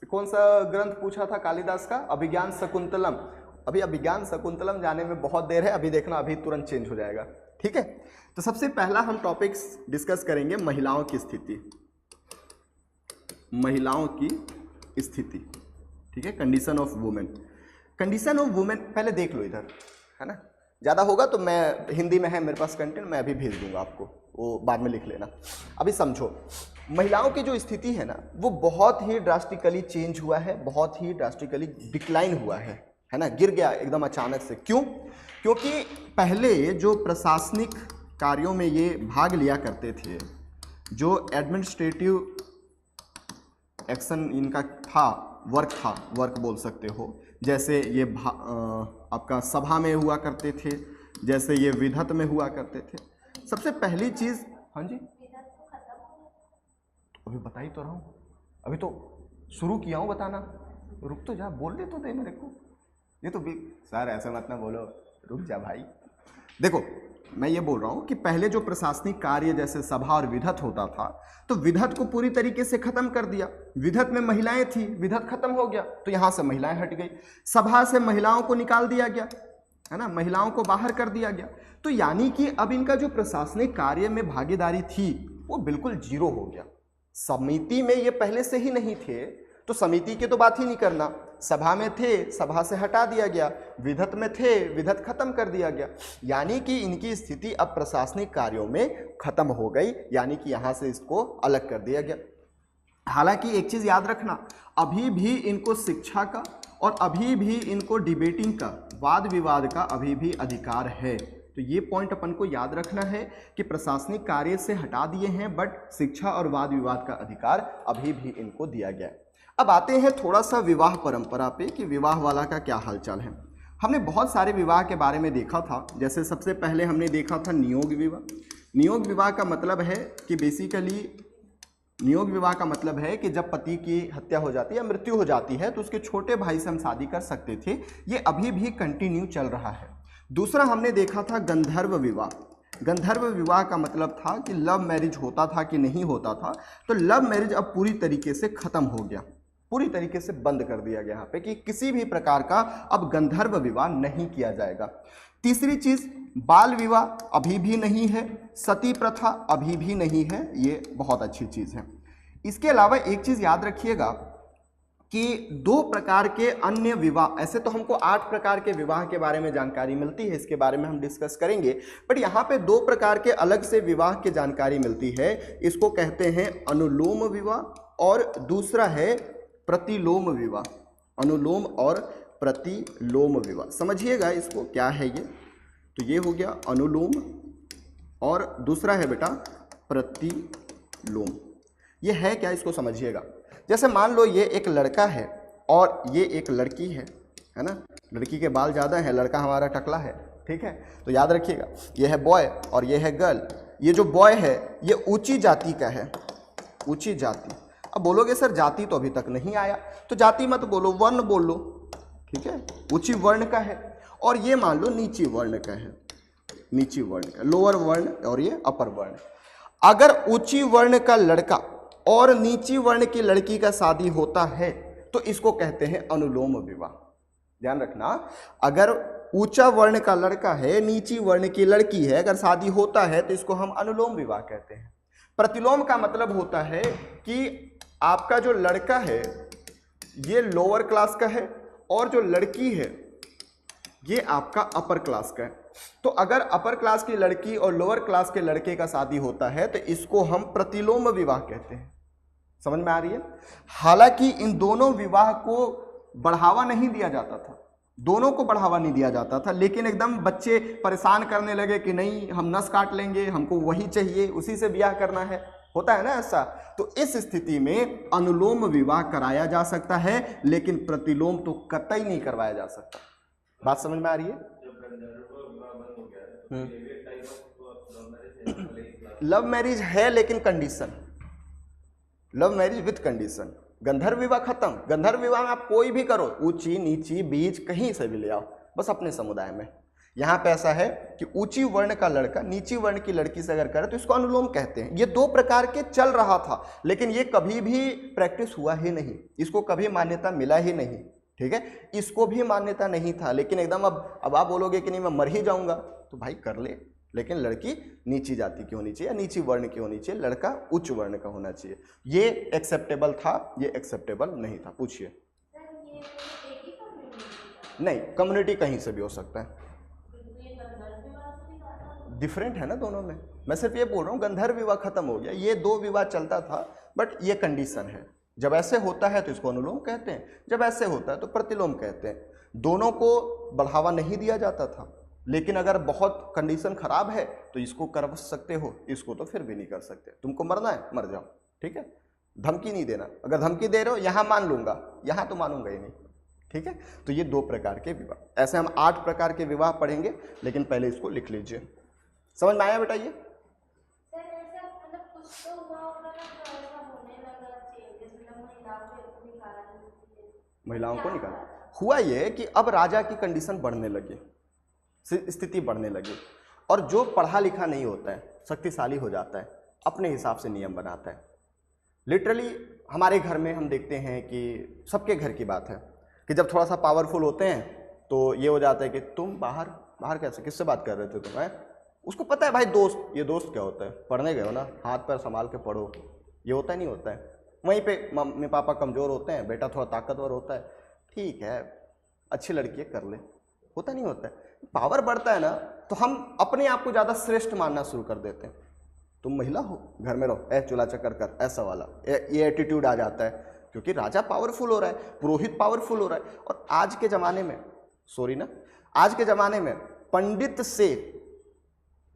Speaker 1: कौन सा ग्रंथ पूछा था कालिदास का? अभिज्ञान शकुंतलम। अभी अभिज्ञान शकुंतलम जाने में बहुत देर है, अभी देखना, अभी तुरंत चेंज हो जाएगा। ठीक है, तो सबसे पहला हम टॉपिक्स डिस्कस करेंगे महिलाओं की स्थिति। महिलाओं की स्थिति, ठीक है, condition of women. Condition of women पहले देख लो इधर, है ना। ज़्यादा होगा तो मैं, हिंदी में है मेरे पास कंटेंट, मैं अभी भेज दूंगा आपको, वो बाद में लिख लेना। अभी समझो, महिलाओं की जो स्थिति है ना, वो बहुत ही ड्रास्टिकली चेंज हुआ है, बहुत ही ड्रास्टिकली डिक्लाइन हुआ है ना, गिर गया एकदम अचानक से। क्यों? क्योंकि पहले जो प्रशासनिक कार्यों में ये भाग लिया करते थे, जो एडमिनिस्ट्रेटिव एक्शन इनका था, वर्क बोल सकते हो, जैसे ये आपका सभा में हुआ करते थे, जैसे ये विधत में हुआ करते थे। सबसे पहली चीज, हाँ जी, अभी बता ही तो रहा हूँ, अभी तो शुरू किया हूँ बताना, रुक तो जा, बोलने तो दे मेरे को। ये तो सर ऐसे मत ना बोलो, रुक जा भाई। देखो, मैं ये बोल रहा हूँ कि पहले जो प्रशासनिक कार्य जैसे सभा और विधत होता था, तो विधत को पूरी तरीके से खत्म कर दिया। विधत में महिलाएं थी, विधत खत्म हो गया तो यहाँ से महिलाएं हट गई, सभा से महिलाओं को निकाल दिया गया, है ना, महिलाओं को बाहर कर दिया गया। तो यानी कि अब इनका जो प्रशासनिक कार्य में भागीदारी थी वो बिल्कुल जीरो हो गया। समिति में ये पहले से ही नहीं थे, तो समिति की तो बात ही नहीं करना। सभा में थे, सभा से हटा दिया गया, विधत में थे, विधत खत्म कर दिया गया। यानी कि इनकी स्थिति अब प्रशासनिक कार्यों में खत्म हो गई, यानी कि यहाँ से इसको अलग कर दिया गया। हालांकि एक चीज याद रखना, अभी भी इनको शिक्षा का और अभी भी इनको डिबेटिंग का, वाद विवाद का अभी भी अधिकार है। तो ये पॉइंट अपन को याद रखना है कि प्रशासनिक कार्य से हटा दिए हैं, बट शिक्षा और वाद विवाद का अधिकार अभी भी इनको दिया गया है। अब आते हैं थोड़ा सा विवाह परंपरा पे कि विवाह वाला का क्या हालचाल है। हमने बहुत सारे विवाह के बारे में देखा था। जैसे सबसे पहले हमने देखा था नियोग विवाह। नियोग विवाह का मतलब है कि बेसिकली नियोग विवाह का मतलब है कि जब पति की हत्या हो जाती है या मृत्यु हो जाती है तो उसके छोटे भाई से हम शादी कर सकते थे। ये अभी भी कंटिन्यू चल रहा है। दूसरा हमने देखा था गंधर्व विवाह। गंधर्व विवाह का मतलब था कि लव मैरिज होता था कि नहीं होता था, तो लव मैरिज अब पूरी तरीके से खत्म हो गया, पूरी तरीके से बंद कर दिया गया यहाँ पे कि किसी भी प्रकार का अब गंधर्व विवाह नहीं किया जाएगा। तीसरी चीज बाल विवाह अभी भी नहीं है, सती प्रथा अभी भी नहीं है, ये बहुत अच्छी चीज है। इसके अलावा एक चीज याद रखिएगा कि 2 प्रकार के अन्य विवाह, ऐसे तो हमको 8 प्रकार के विवाह के बारे में जानकारी मिलती है, इसके बारे में हम डिस्कस करेंगे, बट यहाँ पे 2 प्रकार के अलग से विवाह की जानकारी मिलती है। इसको कहते हैं अनुलोम विवाह और दूसरा है प्रतिलोम विवाह। अनुलोम और प्रतिलोम विवाह, समझिएगा इसको क्या है ये। तो ये हो गया अनुलोम और दूसरा है बेटा प्रतिलोम। ये है क्या, इसको समझिएगा। जैसे मान लो ये एक लड़का है और ये एक लड़की है ना। लड़की के बाल ज़्यादा हैं, लड़का हमारा टकला है, ठीक है। तो याद रखिएगा ये है बॉय और ये है गर्ल। ये जो बॉय है ये ऊंची जाति का है, ऊंची जाति। अब बोलोगे सर जाति तो अभी तक नहीं आया, तो जाति मत बोलो, वर्ण बोल लो, ठीक है। ऊंची वर्ण का है और ये मान लो नीची वर्ण का है, नीची वर्ण का, लोअर वर्ण और ये अपर वर्ण। अगर ऊंची वर्ण का लड़का और नीची वर्ण की लड़की का शादी होता है तो इसको कहते हैं अनुलोम विवाह। ध्यान रखना, अगर ऊंचा वर्ण का लड़का है, नीची वर्ण की लड़की है, अगर शादी होता है तो इसको हम अनुलोम विवाह कहते हैं। प्रतिलोम का मतलब होता है कि आपका जो लड़का है ये लोअर क्लास का है और जो लड़की है ये आपका अपर क्लास का है। तो अगर अपर क्लास की लड़की और लोअर क्लास के लड़के का शादी होता है तो इसको हम प्रतिलोम विवाह कहते हैं। समझ में आ रही है। हालांकि इन दोनों विवाह को बढ़ावा नहीं दिया जाता था, दोनों को बढ़ावा नहीं दिया जाता था, लेकिन एकदम बच्चे परेशान करने लगे कि नहीं हम नस काट लेंगे, हमको वही चाहिए, उसी से ब्याह करना है, होता है ना ऐसा। तो इस स्थिति में अनुलोम विवाह कराया जा सकता है, लेकिन प्रतिलोम तो कतई नहीं करवाया जा सकता। बात समझ में आ रही है। लव मैरिज है लेकिन condition, love marriage with condition. गंधर्व विवाह खत्म। गंधर्व विवाह में आप कोई भी करो, ऊंची नीची बीच कहीं से भी ले आओ, बस अपने समुदाय में। यहाँ पे ऐसा है कि ऊंची वर्ण का लड़का नीची वर्ण की लड़की से अगर करे तो इसको अनुलोम कहते हैं। ये 2 प्रकार के चल रहा था, लेकिन ये कभी भी प्रैक्टिस हुआ ही नहीं, इसको कभी मान्यता मिला ही नहीं, ठीक है। इसको भी मान्यता नहीं था, लेकिन एकदम अब आप बोलोगे कि नहीं मैं मर ही जाऊंगा, तो भाई कर ले, लेकिन लड़की नीची जाति की होनी चाहिए या नीची वर्ण की होनी चाहिए, लड़का उच्च वर्ण का होना चाहिए। ये एक्सेप्टेबल था, ये एक्सेप्टेबल नहीं था। पूछिए। नहीं, कम्युनिटी कहीं से भी हो सकता है, डिफरेंट है ना दोनों में। मैं सिर्फ ये बोल रहा हूँ गंधर्व विवाह खत्म हो गया, ये 2 विवाह चलता था, बट ये कंडीशन है। जब ऐसे होता है तो इसको अनुलोम कहते हैं, जब ऐसे होता है तो प्रतिलोम कहते हैं। दोनों को बढ़ावा नहीं दिया जाता था, लेकिन अगर बहुत कंडीशन खराब है तो इसको कर सकते हो, इसको तो फिर भी नहीं कर सकते। तुमको मरना है मर जाओ, ठीक है। धमकी नहीं देना, अगर धमकी दे रहे हो यहाँ मान लूंगा, यहाँ तो मानूंगा ही नहीं, ठीक है। तो ये 2 प्रकार के विवाह। ऐसे हम 8 प्रकार के विवाह पढ़ेंगे, लेकिन पहले इसको लिख लीजिए। समझ में आया बेटा ये?
Speaker 2: सर ऐसा मतलब कुछ तो हुआ होगा ना, तो ऐसा होने लगा चेंजेस, मतलब
Speaker 1: महिलाओं को निकाला। हुआ ये कि अब राजा की कंडीशन बढ़ने लगी, स्थिति बढ़ने लगी, और जो पढ़ा लिखा नहीं होता है शक्तिशाली हो जाता है, अपने हिसाब से नियम बनाता है। लिटरली हमारे घर में हम देखते हैं कि सबके घर की बात है कि जब थोड़ा सा पावरफुल होते हैं तो ये हो जाता है कि तुम बाहर कैसे, किससे बात कर रहे थे तुम, है? उसको पता है भाई दोस्त, ये दोस्त क्या होता है, पढ़ने गए हो ना, हाथ पैर संभाल के पढ़ो, ये होता नहीं होता है। वहीं पे मम्मी पापा कमज़ोर होते हैं, बेटा थोड़ा ताकतवर होता है, ठीक है अच्छी लड़की है कर ले, होता नहीं होता है। पावर बढ़ता है ना तो हम अपने आप को ज़्यादा श्रेष्ठ मानना शुरू कर देते हैं। तुम महिला हो, घर में रहो, चूल्हा चक्कर कर, ऐसा वाला ये एटीट्यूड आ जाता है, क्योंकि राजा पावरफुल हो रहा है, पुरोहित पावरफुल हो रहा है। और आज के ज़माने में आज के ज़माने में पंडित से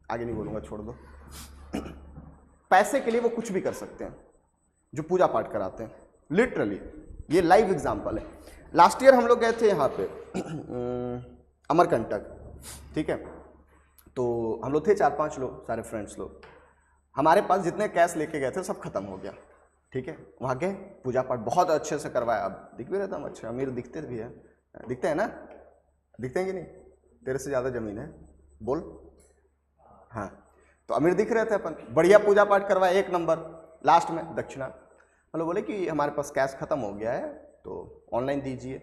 Speaker 1: आगे नहीं बोलूँगा, छोड़ दो। पैसे के लिए वो कुछ भी कर सकते हैं जो पूजा पाठ कराते हैं, लिटरली ये लाइव एग्जाम्पल है। लास्ट ईयर हम लोग गए थे यहाँ पे अमरकंटक, ठीक है, तो हम लोग थे 4-5 लोग, सारे फ्रेंड्स लोग। हमारे पास जितने कैश लेके गए थे सब खत्म हो गया, ठीक है। वहाँ गए, पूजा पाठ बहुत अच्छे से करवाया। अब दिख भी रहता हम अच्छे, अमीर दिखते भी है, दिखते हैं ना, दिखते हैं कि नहीं? तेरे से ज़्यादा ज़मीन है, बोल। हाँ, तो अमीर दिख रहे थे अपन, बढ़िया पूजा पाठ करवाया, 1 नंबर। लास्ट में दक्षिणा हम लोग बोले कि हमारे पास कैश खत्म हो गया है तो ऑनलाइन दीजिए।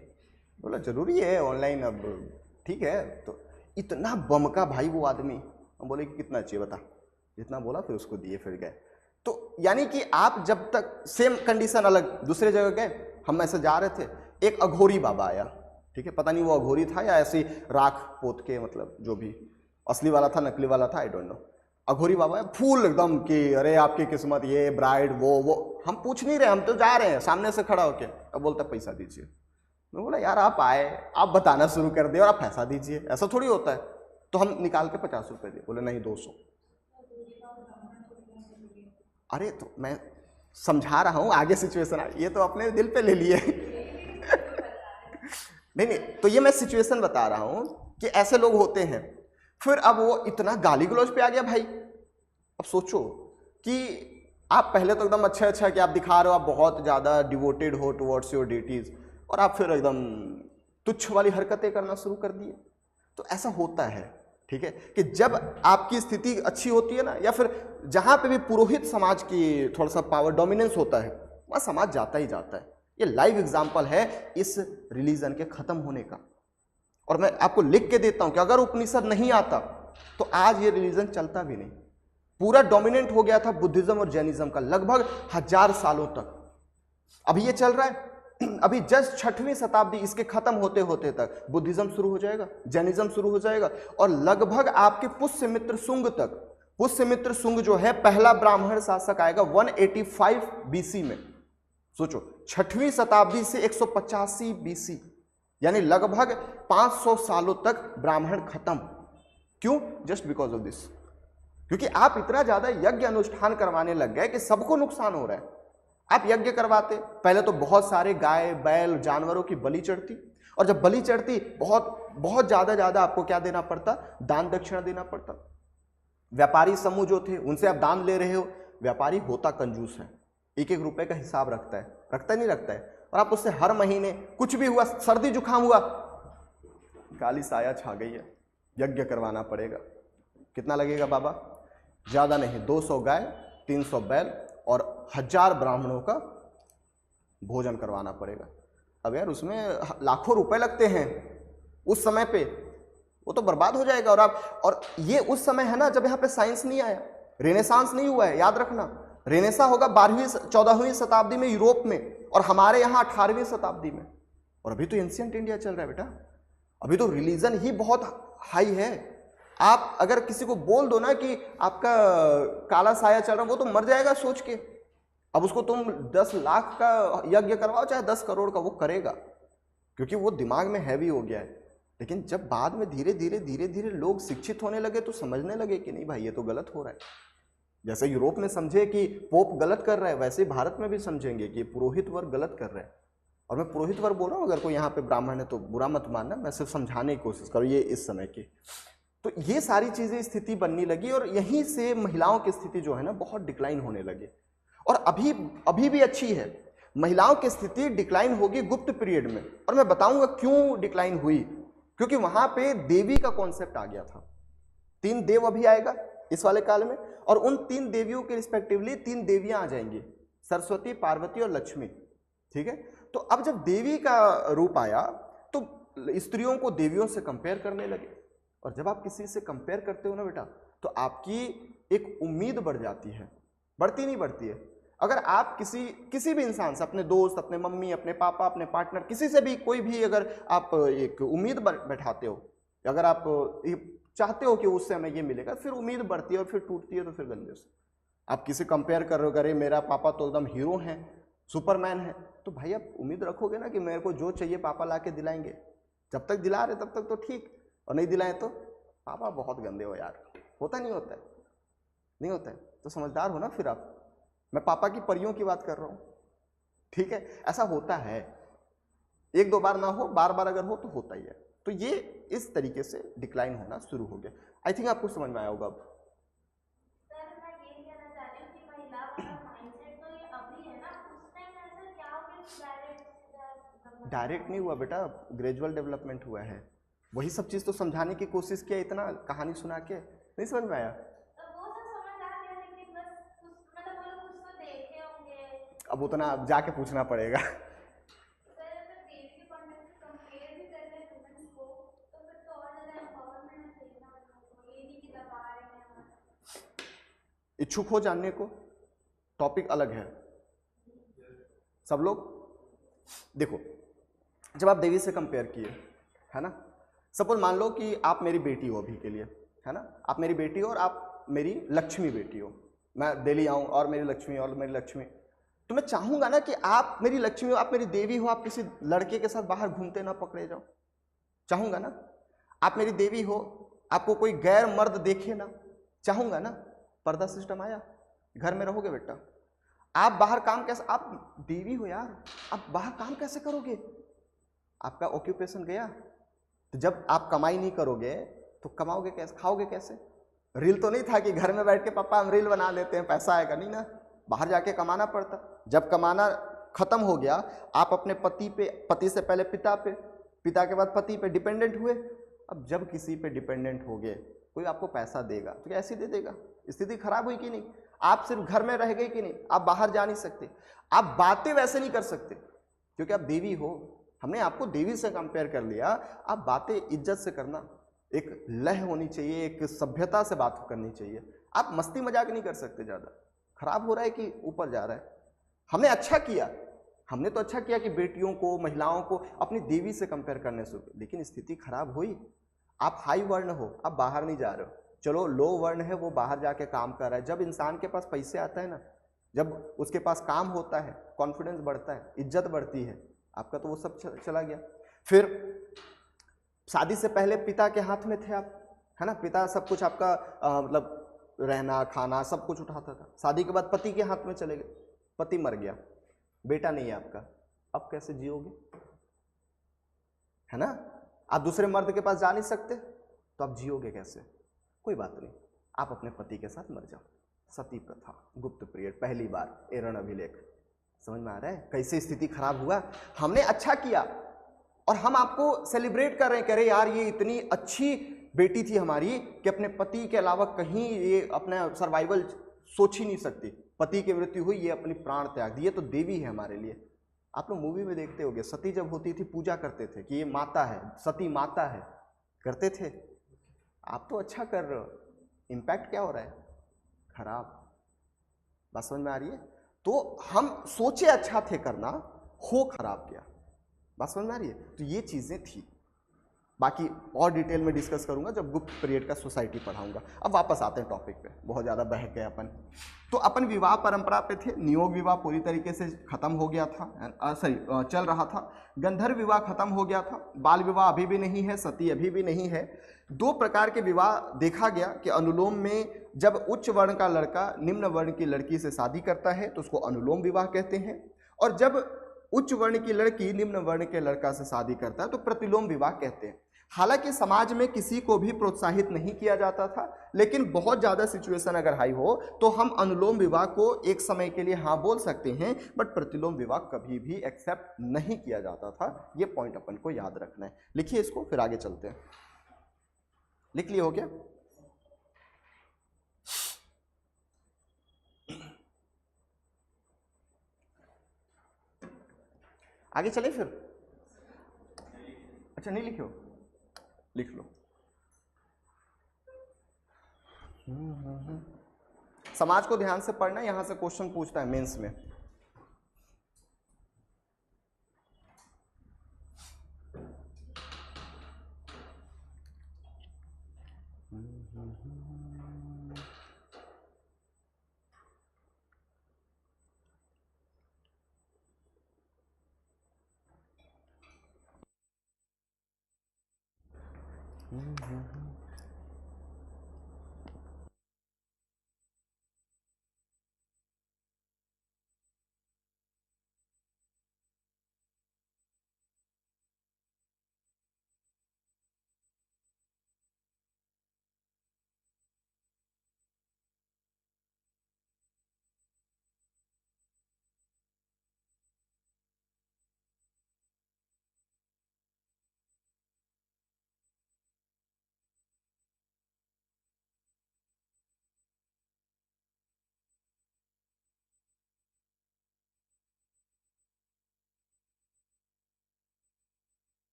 Speaker 1: बोला ज़रूरी है ऑनलाइन, अब ठीक है। तो इतना बम का भाई वो आदमी, हम बोले कि कितना चाहिए बता, जितना बोला फिर उसको दिए, फिर गए। तो यानी कि आप जब तक सेम कंडीशन अलग, दूसरे जगह गए, हम ऐसे जा रहे थे, एक अघोरी बाबा आया, ठीक है, पता नहीं वो अघोरी था या ऐसी राख पोत के, मतलब जो भी, असली वाला था नकली वाला था, आई डोंट नो। अघोरी बाबा है, फूल एकदम कि अरे आपकी किस्मत ये ब्राइड वो। हम पूछ नहीं रहे, हम तो जा रहे हैं सामने से खड़ा होके। अब बोलता पैसा दीजिए। मैं बोला यार आप आए, आप बताना शुरू कर दिए और आप पैसा दीजिए, ऐसा थोड़ी होता है। तो हम निकाल के 50 रुपये दिए, बोले नहीं 200। अरे तो मैं समझा रहा हूँ, आगे सिचुएशन ये तो अपने दिल पे ले लिए। नहीं, तो ये मैं सिचुएशन बता रहा हूँ कि ऐसे लोग होते हैं। फिर अब वो इतना गाली गलौज पे आ गया भाई। अब सोचो कि आप पहले तो एकदम अच्छा कि आप दिखा रहे हो आप बहुत ज़्यादा डिवोटेड हो टुवर्ड्स योर डेटीज, और आप फिर एकदम तुच्छ वाली हरकतें करना शुरू कर दिए। तो ऐसा होता है, ठीक है, कि जब आपकी स्थिति अच्छी होती है ना, या फिर जहाँ पे भी पुरोहित समाज की थोड़ा सा पावर डोमिनेंस होता है, वहाँ समाज जाता ही जाता है। ये लाइव एग्जाम्पल है इस रिलीजन के खत्म होने का। और मैं आपको लिख के देता हूं कि अगर उपनिषद नहीं आता तो आज ये रिलीजन चलता भी नहीं। पूरा डोमिनेंट हो गया था बुद्धिज्म और जैनिज्म का लगभग 1000 सालों तक। अभी ये चल रहा है, अभी जस्ट 6वीं शताब्दी, इसके खत्म होते होते तक बुद्धिज्म शुरू हो जाएगा, जैनिज्म शुरू हो जाएगा, और लगभग आपके पुष्यमित्र शुंग तक। पुष्यमित्र शुंग जो है पहला ब्राह्मण शासक आएगा 185 बीसी में। सोचो 6वीं शताब्दी से 185 बीसी, यानी लगभग 500 सालों तक ब्राह्मण खत्म। क्यों? Just because of this. क्योंकि आप इतना ज्यादा यज्ञ अनुष्ठान करवाने लग गए कि सबको नुकसान हो रहा है। आप यज्ञ करवाते, पहले तो बहुत सारे गाय बैल जानवरों की बलि चढ़ती, और जब बलि चढ़ती बहुत ज्यादा आपको क्या देना पड़ता? दान दक्षिणा देना पड़ता। व्यापारी समूह जो थे उनसे आप दान ले रहे हो, व्यापारी होता कंजूस है, 1-1 रुपए का हिसाब रखता है, नहीं रखता है, और आप उससे हर महीने कुछ भी हुआ, सर्दी जुकाम हुआ, काली साया छा गई है, यज्ञ करवाना पड़ेगा। कितना लगेगा बाबा? ज्यादा नहीं, 200 गाय, 300 बैल और 1000 ब्राह्मणों का भोजन करवाना पड़ेगा। अब यार उसमें लाखों रुपए लगते हैं उस समय पे, वो तो बर्बाद हो जाएगा। और ये उस समय है ना जब यहाँ पे साइंस नहीं आया, रेनेसांस नहीं हुआ है। याद रखना, रेनेसा होगा 14वीं शताब्दी में यूरोप में, और हमारे यहाँ 18वीं शताब्दी में। और अभी तो एंशिएंट इंडिया चल रहा है बेटा, अभी तो रिलीजन ही बहुत हाई है। आप अगर किसी को बोल दो ना कि आपका काला साया चल रहा है, वो तो मर जाएगा सोच के। अब उसको तुम 10 लाख का यज्ञ करवाओ चाहे 10 करोड़ का, वो करेगा, क्योंकि वो दिमाग में हैवी हो गया है। लेकिन जब बाद में धीरे धीरे लोग शिक्षित होने लगे तो समझने लगे कि नहीं भाई ये तो गलत हो रहा है। जैसे यूरोप में समझे कि पोप गलत कर रहा है, वैसे भारत में भी समझेंगे कि पुरोहित वर्ग गलत कर रहा है। और मैं पुरोहित वर्ग बोल रहा हूँ, अगर कोई यहाँ पे ब्राह्मण है तो बुरा मत मानना, मैं सिर्फ समझाने की कोशिश करूँ ये इस समय की। तो ये सारी चीजें स्थिति बनने लगी, और यहीं से महिलाओं की स्थिति जो है ना बहुत डिक्लाइन होने लगी। और अभी भी अच्छी है, महिलाओं की स्थिति डिक्लाइन होगी गुप्त पीरियड में, और मैं बताऊंगा क्यों डिक्लाइन हुई। क्योंकि वहां पे देवी का कॉन्सेप्ट आ गया था। 3 देव अभी आएगा इस वाले काल में, और उन 3 देवियों के रिस्पेक्टिवली 3 देवियां आ जाएंगी, सरस्वती, पार्वती और लक्ष्मी, ठीक है। तो अब जब देवी का रूप आया तो स्त्रियों को देवियों से कंपेयर करने लगे, और जब आप किसी से कंपेयर करते हो ना बेटा, तो आपकी एक उम्मीद बढ़ जाती है, बढ़ती नहीं बढ़ती है। अगर आप किसी भी इंसान से, अपने दोस्त, अपने मम्मी, अपने पापा, अपने पार्टनर, किसी से भी कोई भी अगर आप एक उम्मीद बैठाते हो, अगर आप चाहते हो कि उससे हमें ये मिलेगा, फिर उम्मीद बढ़ती है और फिर टूटती है, तो फिर गंदे से आप किसी कंपेयर कर रहे हो, अरे मेरा पापा तो एकदम हीरो हैं, सुपरमैन है, तो भाई आप उम्मीद रखोगे ना कि मेरे को जो चाहिए पापा ला के दिलाएंगे। जब तक दिला रहे तब तक तो ठीक, और नहीं दिलाएं तो पापा बहुत गंदे हो यार, होता नहीं होता है? नहीं होता है तो समझदार हो ना फिर आप। मैं पापा की परियों की बात कर रहा हूँ, ठीक है? ऐसा होता है, एक दो बार ना हो, बार बार अगर हो तो होता ही है। तो ये इस तरीके से डिक्लाइन होना शुरू हो गया। आई थिंक आपको समझ में आया होगा अब।
Speaker 2: सर मैं ये कहना चाह रही हूँ कि महिला वाला माइंडसेट तो ये अभी है ना, उस टाइम ऐसा क्या हो गया डायरेक्ट
Speaker 1: डायरेक्ट नहीं हुआ बेटा, ग्रेजुअल डेवलपमेंट हुआ है। वही सब चीज़ तो समझाने की कोशिश किया, इतना कहानी सुना के नहीं समझ में आया।
Speaker 2: वो सब समझ आ गया, लेकिन बस कुछ मतलब वो लोग कुछ तो देखे होंगे।
Speaker 1: अब उतना जाके पूछना पड़ेगा।
Speaker 2: सर अगर देश के कॉन्टेक्स्ट से कंपेयर भी कर रहे हैं वुमेन्स को, तो फिर तो और ज़्यादा एम्पावरमेंट देखना होगा, ये नहीं कि दबा रहे हैं।
Speaker 1: इच्छुक हो जानने को? टॉपिक अलग है सब लोग। देखो, जब आप देवी से कंपेयर किए, है ना, सपोज मान लो कि आप मेरी बेटी हो अभी के लिए, है ना, आप मेरी बेटी हो और आप मेरी लक्ष्मी बेटी हो। मैं दिल्ली आऊँ और मेरी लक्ष्मी और मेरी लक्ष्मी, तो मैं चाहूंगा ना कि आप मेरी लक्ष्मी हो, आप मेरी देवी हो, आप किसी लड़के के साथ बाहर घूमते ना पकड़े जाओ, चाहूंगा ना। आप मेरी देवी हो, आपको कोई गैर मर्द देखे ना, चाहूंगा ना। पर्दा सिस्टम आया, घर में रहोगे बेटा। आप बाहर काम कैसे, आप देवी हो यार, आप बाहर काम कैसे करोगे? आपका ऑक्यूपेशन गया। तो जब आप कमाई नहीं करोगे तो कमाओगे कैसे, खाओगे कैसे? रील तो नहीं था कि घर में बैठ के पापा हम रील बना लेते हैं, पैसा आएगा, नहीं ना, बाहर जाके कमाना पड़ता। जब कमाना खत्म हो गया, आप अपने पति पे, पति से पहले पिता पे, पिता के बाद पति पे डिपेंडेंट हुए। अब जब किसी पे डिपेंडेंट हो गए, कोई आपको पैसा देगा तो कैसे दे देगा? स्थिति खराब हुई कि नहीं? आप सिर्फ घर में रह गए कि नहीं? आप बाहर जा नहीं सकते, आप बातें वैसे नहीं कर सकते क्योंकि आप देवी हो। हमने आपको देवी से कंपेयर कर लिया। आप बातें इज्जत से करना, एक लय होनी चाहिए, एक सभ्यता से बात करनी चाहिए। आप मस्ती मजाक नहीं कर सकते, ज़्यादा खराब हो रहा है कि ऊपर जा रहा है। हमने अच्छा किया, हमने तो अच्छा किया कि बेटियों को, महिलाओं को अपनी देवी से कंपेयर करने से, लेकिन स्थिति खराब हुई। आप हाई वर्ण हो, आप बाहर नहीं जा रहे हो। चलो लो वर्ण है, वो बाहर जाके काम कर रहा है। जब इंसान के पास पैसे आता है ना, जब उसके पास काम होता है, कॉन्फिडेंस बढ़ता है, इज्जत बढ़ती है। आपका तो वो सब चला गया। फिर शादी से पहले पिता के हाथ में थे आप, है ना, पिता सब कुछ आपका मतलब रहना खाना सब कुछ उठाता था। शादी के बाद पति के हाथ में चले गए, पति मर गया, बेटा नहीं है आपका, अब कैसे जियोगे? है ना, आप दूसरे मर्द के पास जा नहीं सकते तो आप जियोगे कैसे? कोई बात नहीं, आप अपने पति के साथ मर जाओ। सती प्रथा, गुप्त पीरियड, पहली बार एरन अभिलेख। समझ में आ रहा है कैसे स्थिति खराब हुआ? हमने अच्छा किया और हम आपको सेलिब्रेट कर रहे हैं, कह रहे यार ये इतनी अच्छी बेटी थी हमारी कि अपने पति के अलावा कहीं ये अपना सर्वाइवल सोच ही नहीं सकती। पति की मृत्यु हुई, ये अपनी प्राण त्याग दी, ये तो देवी है हमारे लिए। आप लोग मूवी में देखते होंगे, सती जब होती थी पूजा करते थे कि ये माता है, सती माता है, करते थे। आप तो अच्छा कर रहे हो, इम्पैक्ट क्या हो रहा है? खराब। बात समझ में आ रही है? तो हम सोचे अच्छा थे करना, हो खराब गया। बात समझ में आ रही है? तो ये चीजें थी, बाकी और डिटेल में डिस्कस करूंगा जब गुप्त पीरियड का सोसाइटी पढ़ाऊंगा। अब वापस आते हैं टॉपिक पे, बहुत ज़्यादा बहक गए अपन। तो अपन विवाह परंपरा पे थे। नियोग विवाह पूरी तरीके से खत्म हो गया था, चल रहा था। गंधर्व विवाह खत्म हो गया था। बाल विवाह अभी भी नहीं है, सती अभी भी नहीं है। दो प्रकार के विवाह देखा गया कि अनुलोम में जब उच्च वर्ण का लड़का निम्न वर्ण की लड़की से शादी करता है तो उसको अनुलोम विवाह कहते हैं, और जब उच्च वर्ण की लड़की निम्न वर्ण के लड़का से शादी करता है तो प्रतिलोम विवाह कहते हैं। हालांकि समाज में किसी को भी प्रोत्साहित नहीं किया जाता था, लेकिन बहुत ज़्यादा सिचुएशन अगर हाई हो तो हम अनुलोम विवाह को एक समय के लिए हाँ बोल सकते हैं, बट प्रतिलोम विवाह कभी भी एक्सेप्ट नहीं किया जाता था। ये पॉइंट अपन को याद रखना है। लिखिए इसको, फिर आगे चलते हैं। लिख लिया हो क्या? आगे चले फिर? अच्छा नहीं लिखे हो, लिख लो। समाज को ध्यान से पढ़ना, यहां से क्वेश्चन पूछता है मेंस में।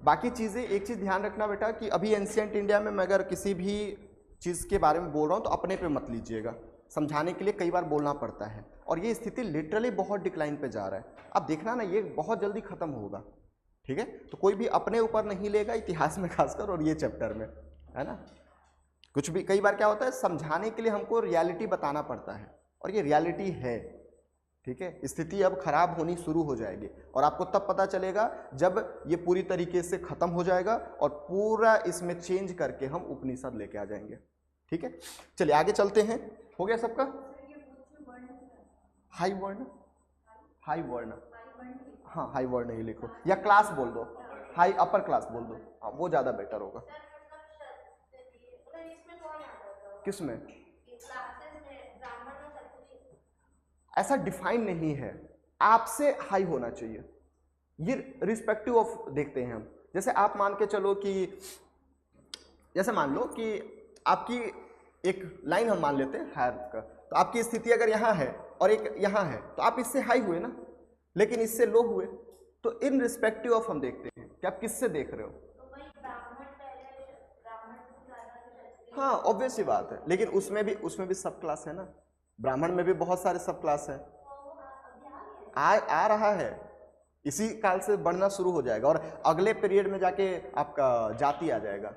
Speaker 1: बाकी चीज़ें, एक चीज़ ध्यान रखना बेटा कि अभी एंशिएंट इंडिया में मैं अगर किसी भी चीज़ के बारे में बोल रहा हूँ तो अपने पे मत लीजिएगा, समझाने के लिए कई बार बोलना पड़ता है, और ये स्थिति लिटरली बहुत डिक्लाइन पे जा रहा है। अब देखना ना, ये बहुत जल्दी खत्म होगा, ठीक है। तो कोई भी अपने ऊपर नहीं लेगा, इतिहास में खासकर और ये चैप्टर में, है ना। कुछ भी कई बार क्या होता है, समझाने के लिए हमको रियलिटी बताना पड़ता है, और ये रियलिटी है, ठीक है। स्थिति अब खराब होनी शुरू हो जाएगी, और आपको तब पता चलेगा जब ये पूरी तरीके से खत्म हो जाएगा और पूरा इसमें चेंज करके हम उपनिषद लेके आ जाएंगे, ठीक है। चलिए आगे चलते हैं। हो गया सबका? हाई वर्ण, हाई वर्ण, हाँ हाई वर्ण ही लिखो, या क्लास बोल दो, हाई अपर क्लास बोल दो, हाँ वो ज़्यादा बेटर होगा। किसमें? ऐसा डिफाइन नहीं है, आपसे हाई होना चाहिए, ये रिस्पेक्टिव ऑफ देखते हैं हम। जैसे आप मान के चलो कि, जैसे मान लो कि आपकी एक लाइन हम मान लेते हैं हायर का, तो आपकी स्थिति अगर यहाँ है और एक यहाँ है, तो आप इससे हाई हुए ना, लेकिन इससे लो हुए, तो इन रिस्पेक्टिव ऑफ हम देखते हैं कि आप किससे देख रहे हो। हाँ ऑब्वियस ही बात है, लेकिन उसमें भी सब क्लास है ना, ब्राह्मण में भी बहुत सारे सब क्लास है, आ रहा है, इसी काल से बढ़ना शुरू हो जाएगा, और अगले पीरियड में जाके आपका जाति आ जाएगा।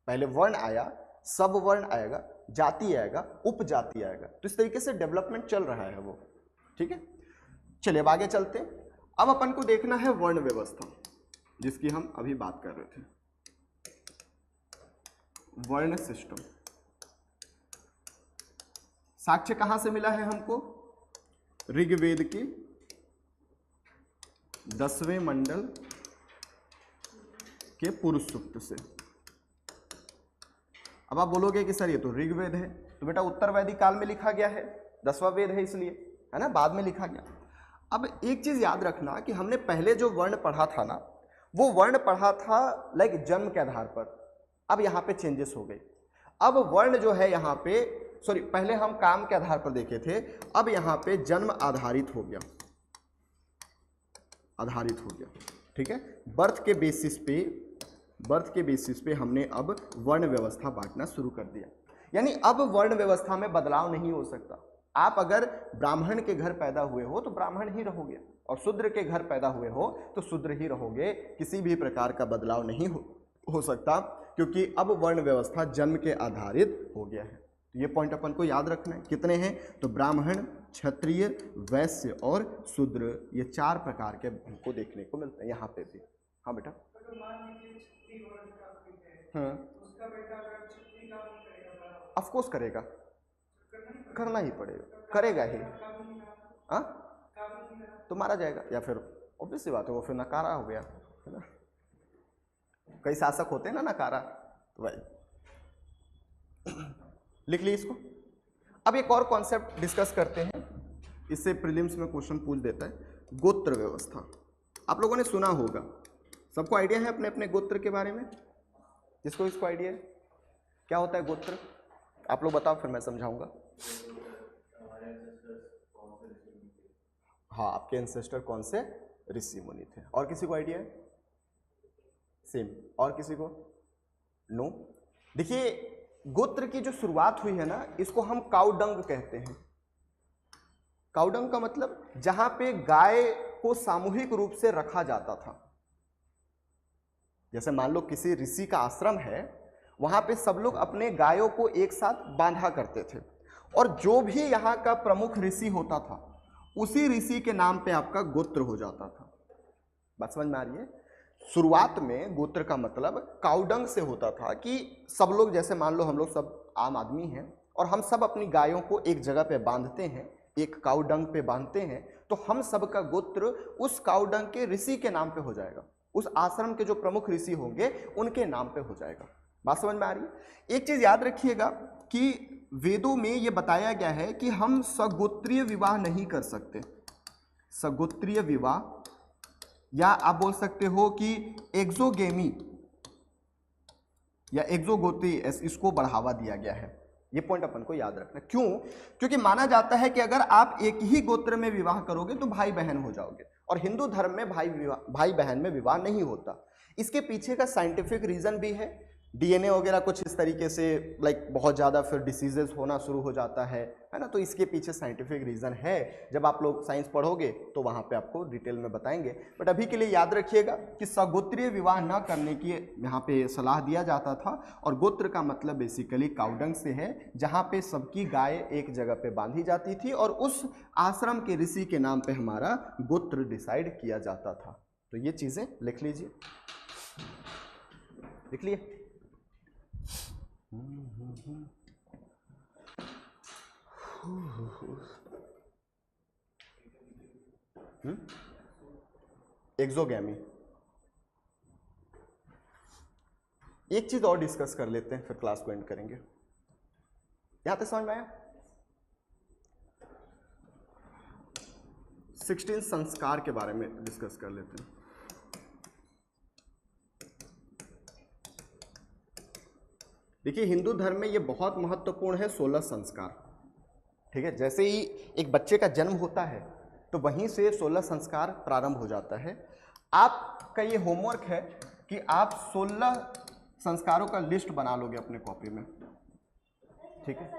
Speaker 1: पहले वर्ण आया, सब वर्ण आएगा, जाति आएगा, उपजाति आएगा, तो इस तरीके से डेवलपमेंट चल रहा है वो, ठीक है। चलिए अब आगे चलते हैं। अब अपन को देखना है वर्ण व्यवस्था, जिसकी हम अभी बात कर रहे थे, वर्ण सिस्टम। साक्ष्य कहां से मिला है हमको? ऋग्वेद के 10वें मंडल के पुरुष सूक्त से। अब आप बोलोगे कि सर ये तो ऋग्वेद है, तो बेटा उत्तर वैदिक काल में लिखा गया है, 10वां वेद है इसलिए, है ना, बाद में लिखा गया। अब एक चीज याद रखना कि हमने पहले जो वर्ण पढ़ा था ना, वो वर्ण पढ़ा था लाइक जन्म के आधार पर, अब यहाँ पे चेंजेस हो गए। अब वर्ण जो है यहाँ पे, सॉरी पहले हम काम के आधार पर देखे थे, अब यहाँ पे जन्म आधारित हो गया, आधारित हो गया, ठीक है। बर्थ के बेसिस पे हमने अब वर्ण व्यवस्था बांटना शुरू कर दिया, यानी अब वर्ण व्यवस्था में बदलाव नहीं हो सकता। आप अगर ब्राह्मण के घर पैदा हुए हो तो ब्राह्मण ही रहोगे, और शूद्र के घर पैदा हुए हो तो शूद्र ही रहोगे, किसी भी प्रकार का बदलाव नहीं हो सकता, क्योंकि अब वर्ण व्यवस्था जन्म के आधारित हो गया है। तो ये पॉइंट अपन को याद रखना है। कितने हैं? तो ब्राह्मण, क्षत्रिय, वैश्य और शूद्र, ये 4 प्रकार के हमको देखने को मिलते हैं यहाँ पे भी। हाँ बेटा, ऑफकोर्स करेगा, करना ही पड़ेगा, करेगा ही, हाँ तो मारा जाएगा, या फिर ऑब्वियस सी बात है वो फिर नकारा हो गया, है ना। कई शासक होते हैं ना नकारा, तो भाई लिख ली इसको। अब एक और कॉन्सेप्ट डिस्कस करते हैं, इससे प्रीलिम्स में क्वेश्चन पूछ देता है, गोत्र व्यवस्था। आप लोगों ने सुना होगा, सबको आइडिया है अपने अपने गोत्र के बारे में? जिसको इसको आइडिया है क्या होता है गोत्र, आप लोग बताओ, फिर मैं समझाऊंगा। हाँ, आपके एंसेस्टर कौन से ऋषि मुनि थे? और किसी को आइडिया है? सेम। और किसी को? नो। देखिए, गोत्र की जो शुरुआत हुई है ना, इसको हम काउडंग कहते हैं। काउडंग का मतलब जहां पे गाय को सामूहिक रूप से रखा जाता था। जैसे मान लो किसी ऋषि का आश्रम है, वहां पे सब लोग अपने गायों को एक साथ बांधा करते थे, और जो भी यहाँ का प्रमुख ऋषि होता था, उसी ऋषि के नाम पे आपका गोत्र हो जाता था। बात समझ में आ रही है? शुरुआत में गोत्र का मतलब काउडंग से होता था कि सब लोग, जैसे मान लो हम लोग सब आम आदमी हैं और हम सब अपनी गायों को एक जगह पे बांधते हैं, एक काउडंग पे बांधते हैं, तो हम सब का गोत्र उस काउडंग के ऋषि के नाम पे हो जाएगा, उस आश्रम के जो प्रमुख ऋषि होंगे उनके नाम पे हो जाएगा। बात समझ में आ रही है? एक चीज याद रखिएगा कि वेदों में ये बताया गया है कि हम सगोत्रीय विवाह नहीं कर सकते। सगोत्रीय विवाह, या आप बोल सकते हो कि एक्सोगेमी या एक्सोगोत्री, इसको बढ़ावा दिया गया है। ये पॉइंट अपन को याद रखना। क्यों? क्योंकि माना जाता है कि अगर आप एक ही गोत्र में विवाह करोगे तो भाई बहन हो जाओगे, और हिंदू धर्म में भाई बहन में विवाह नहीं होता। इसके पीछे का साइंटिफिक रीज़न भी है, डीएनए वगैरह कुछ इस तरीके से लाइक बहुत ज़्यादा फिर डिसीजेस होना शुरू हो जाता है ना, तो इसके पीछे साइंटिफिक रीज़न है। जब आप लोग साइंस पढ़ोगे तो वहाँ पे आपको डिटेल में बताएंगे, बट अभी के लिए याद रखिएगा कि सगोत्रीय विवाह न करने की यहाँ पे सलाह दिया जाता था। और गोत्र का मतलब बेसिकली काउडंग से है, जहाँ पे सबकी गाय एक जगह पे बांधी जाती थी और उस आश्रम के ऋषि के नाम पे हमारा गोत्र डिसाइड किया जाता था। तो ये चीज़ें लिख लीजिए, लिख लिए। एक्सोगैमी, एक चीज और डिस्कस कर लेते हैं फिर क्लास को एंड करेंगे। यहां तक समझ में आया? 16 संस्कार के बारे में डिस्कस कर लेते हैं। देखिए हिंदू धर्म में ये बहुत महत्वपूर्ण है 16 संस्कार। ठीक है, जैसे ही एक बच्चे का जन्म होता है तो वहीं से 16 संस्कार प्रारंभ हो जाता है। आपका ये होमवर्क है कि आप 16 संस्कारों का लिस्ट बना लोगे अपने कॉपी में। ठीक है,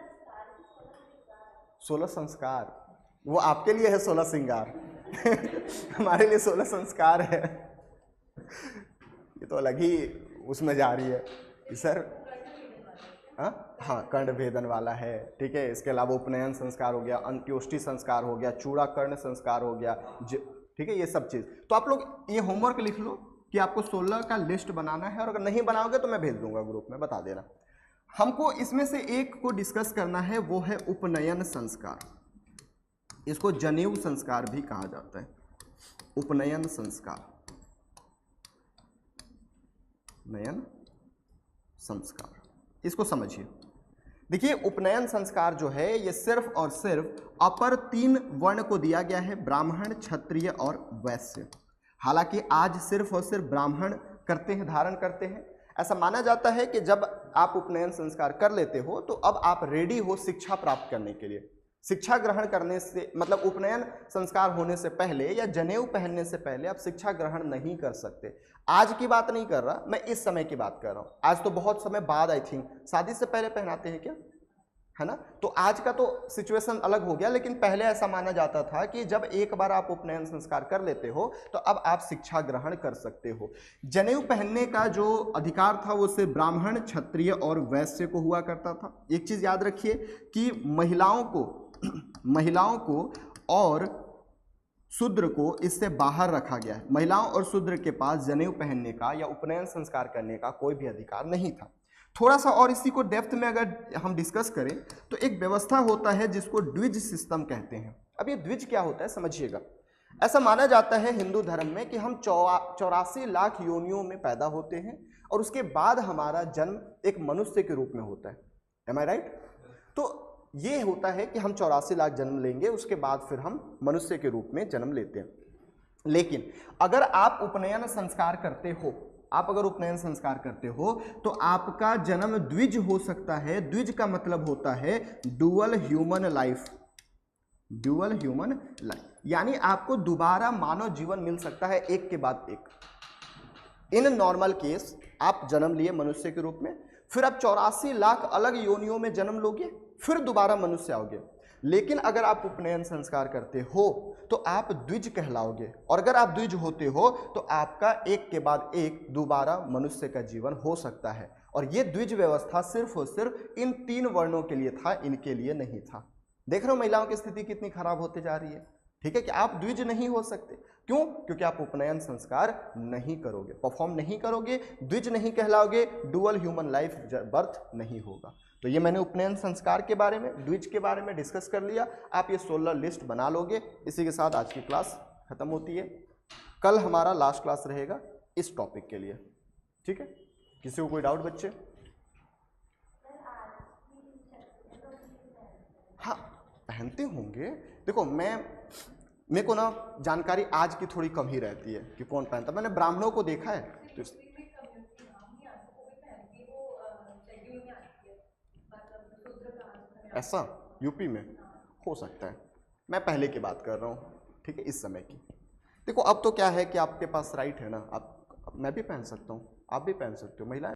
Speaker 1: 16 संस्कार वो आपके लिए है, 16 श्रृंगार हमारे लिए 16 संस्कार है। ये तो अलग ही उसमें जा रही है सर। हाँ, कर्ण भेदन वाला है। ठीक है, इसके अलावा उपनयन संस्कार हो गया, अंत्योष्टि संस्कार हो गया, चूड़ाकर्ण संस्कार हो गया। ठीक है, ये सब चीज़ तो आप लोग ये होमवर्क लिख लो कि आपको 16 का लिस्ट बनाना है, और अगर नहीं बनाओगे तो मैं भेज दूंगा ग्रुप में, बता देना। हमको इसमें से एक को डिस्कस करना है, वो है उपनयन संस्कार। इसको जनेऊ संस्कार भी कहा जाता है। उपनयन संस्कार, नयन संस्कार, इसको समझिए। देखिए उपनयन संस्कार जो है ये सिर्फ और सिर्फ अपर 3 वर्ण को दिया गया है, ब्राह्मण, क्षत्रिय और वैश्य। हालांकि आज सिर्फ और सिर्फ ब्राह्मण करते हैं, धारण करते हैं। ऐसा माना जाता है कि जब आप उपनयन संस्कार कर लेते हो तो अब आप रेडी हो शिक्षा प्राप्त करने के लिए। शिक्षा ग्रहण करने से मतलब उपनयन संस्कार होने से पहले या जनेऊ पहनने से पहले आप शिक्षा ग्रहण नहीं कर सकते। आज की बात नहीं कर रहा मैं, इस समय की बात कर रहा हूँ। आज तो बहुत समय बाद, आई थिंक शादी से पहले पहनाते हैं क्या, है ना। तो आज का तो सिचुएशन अलग हो गया, लेकिन पहले ऐसा माना जाता था कि जब एक बार आप उपनयन संस्कार कर लेते हो तो अब आप शिक्षा ग्रहण कर सकते हो। जनेऊ पहनने का जो अधिकार था वो सिर्फ ब्राह्मण, क्षत्रिय और वैश्य को हुआ करता था। एक चीज याद रखिए कि महिलाओं को और शूद्र को इससे बाहर रखा गया है। महिलाओं और शूद्र के पास जनेऊ पहनने का या उपनयन संस्कार करने का कोई भी अधिकार नहीं था। थोड़ा सा और इसी को डेप्थ में अगर हम डिस्कस करें तो एक व्यवस्था होता है जिसको द्विज सिस्टम कहते हैं। अब ये द्विज क्या होता है समझिएगा। ऐसा माना जाता है हिंदू धर्म में कि हम 84 लाख योनियों में पैदा होते हैं और उसके बाद हमारा जन्म एक मनुष्य के रूप में होता है। एम आई राइट? तो ये होता है कि हम 84 लाख जन्म लेंगे, उसके बाद फिर हम मनुष्य के रूप में जन्म लेते हैं। लेकिन अगर आप उपनयन संस्कार करते हो, अगर उपनयन संस्कार करते हो तो आपका जन्म द्विज हो सकता है। द्विज का मतलब होता है dual human life. Dual human life यानी आपको दोबारा मानव जीवन मिल सकता है, एक के बाद एक। इन नॉर्मल केस आप जन्म लिए मनुष्य के रूप में, फिर आप 84 लाख अलग योनियों में जन्म लोगे, फिर दोबारा मनुष्य आओगे। लेकिन अगर आप उपनयन संस्कार करते हो तो आप द्विज कहलाओगे, और अगर आप द्विज होते हो तो आपका एक के बाद एक दोबारा मनुष्य का जीवन हो सकता है। और ये द्विज व्यवस्था सिर्फ और सिर्फ इन 3 वर्णों के लिए था, इनके लिए नहीं था। देख रहे हो महिलाओं की स्थिति कितनी खराब होते जा रही है। ठीक है कि आप द्विज नहीं हो सकते। क्यों? क्योंकि आप उपनयन संस्कार नहीं करोगे, परफॉर्म नहीं करोगे, द्विज नहीं कहलाओगे, डुअल ह्यूमन लाइफ बर्थ नहीं होगा। तो ये मैंने उपनयन संस्कार के बारे में, द्विज के बारे में डिस्कस कर लिया। आप ये 16 लिस्ट बना लोगे। इसी के साथ आज की क्लास खत्म होती है। कल हमारा लास्ट क्लास रहेगा इस टॉपिक के लिए। ठीक है, किसी को कोई डाउट बच्चे? हाँ पहनते होंगे। देखो मेरे को ना जानकारी आज की थोड़ी कम ही रहती है कि कौन पहनता। मैंने ब्राह्मणों को देखा है तो ऐसा यूपी में हो सकता है। मैं पहले की बात कर रहा हूँ, ठीक है, इस समय की। देखो अब तो क्या है कि आपके पास राइट है ना, आप मैं भी पहन सकता हूँ, आप भी पहन सकते हो, महिलाएं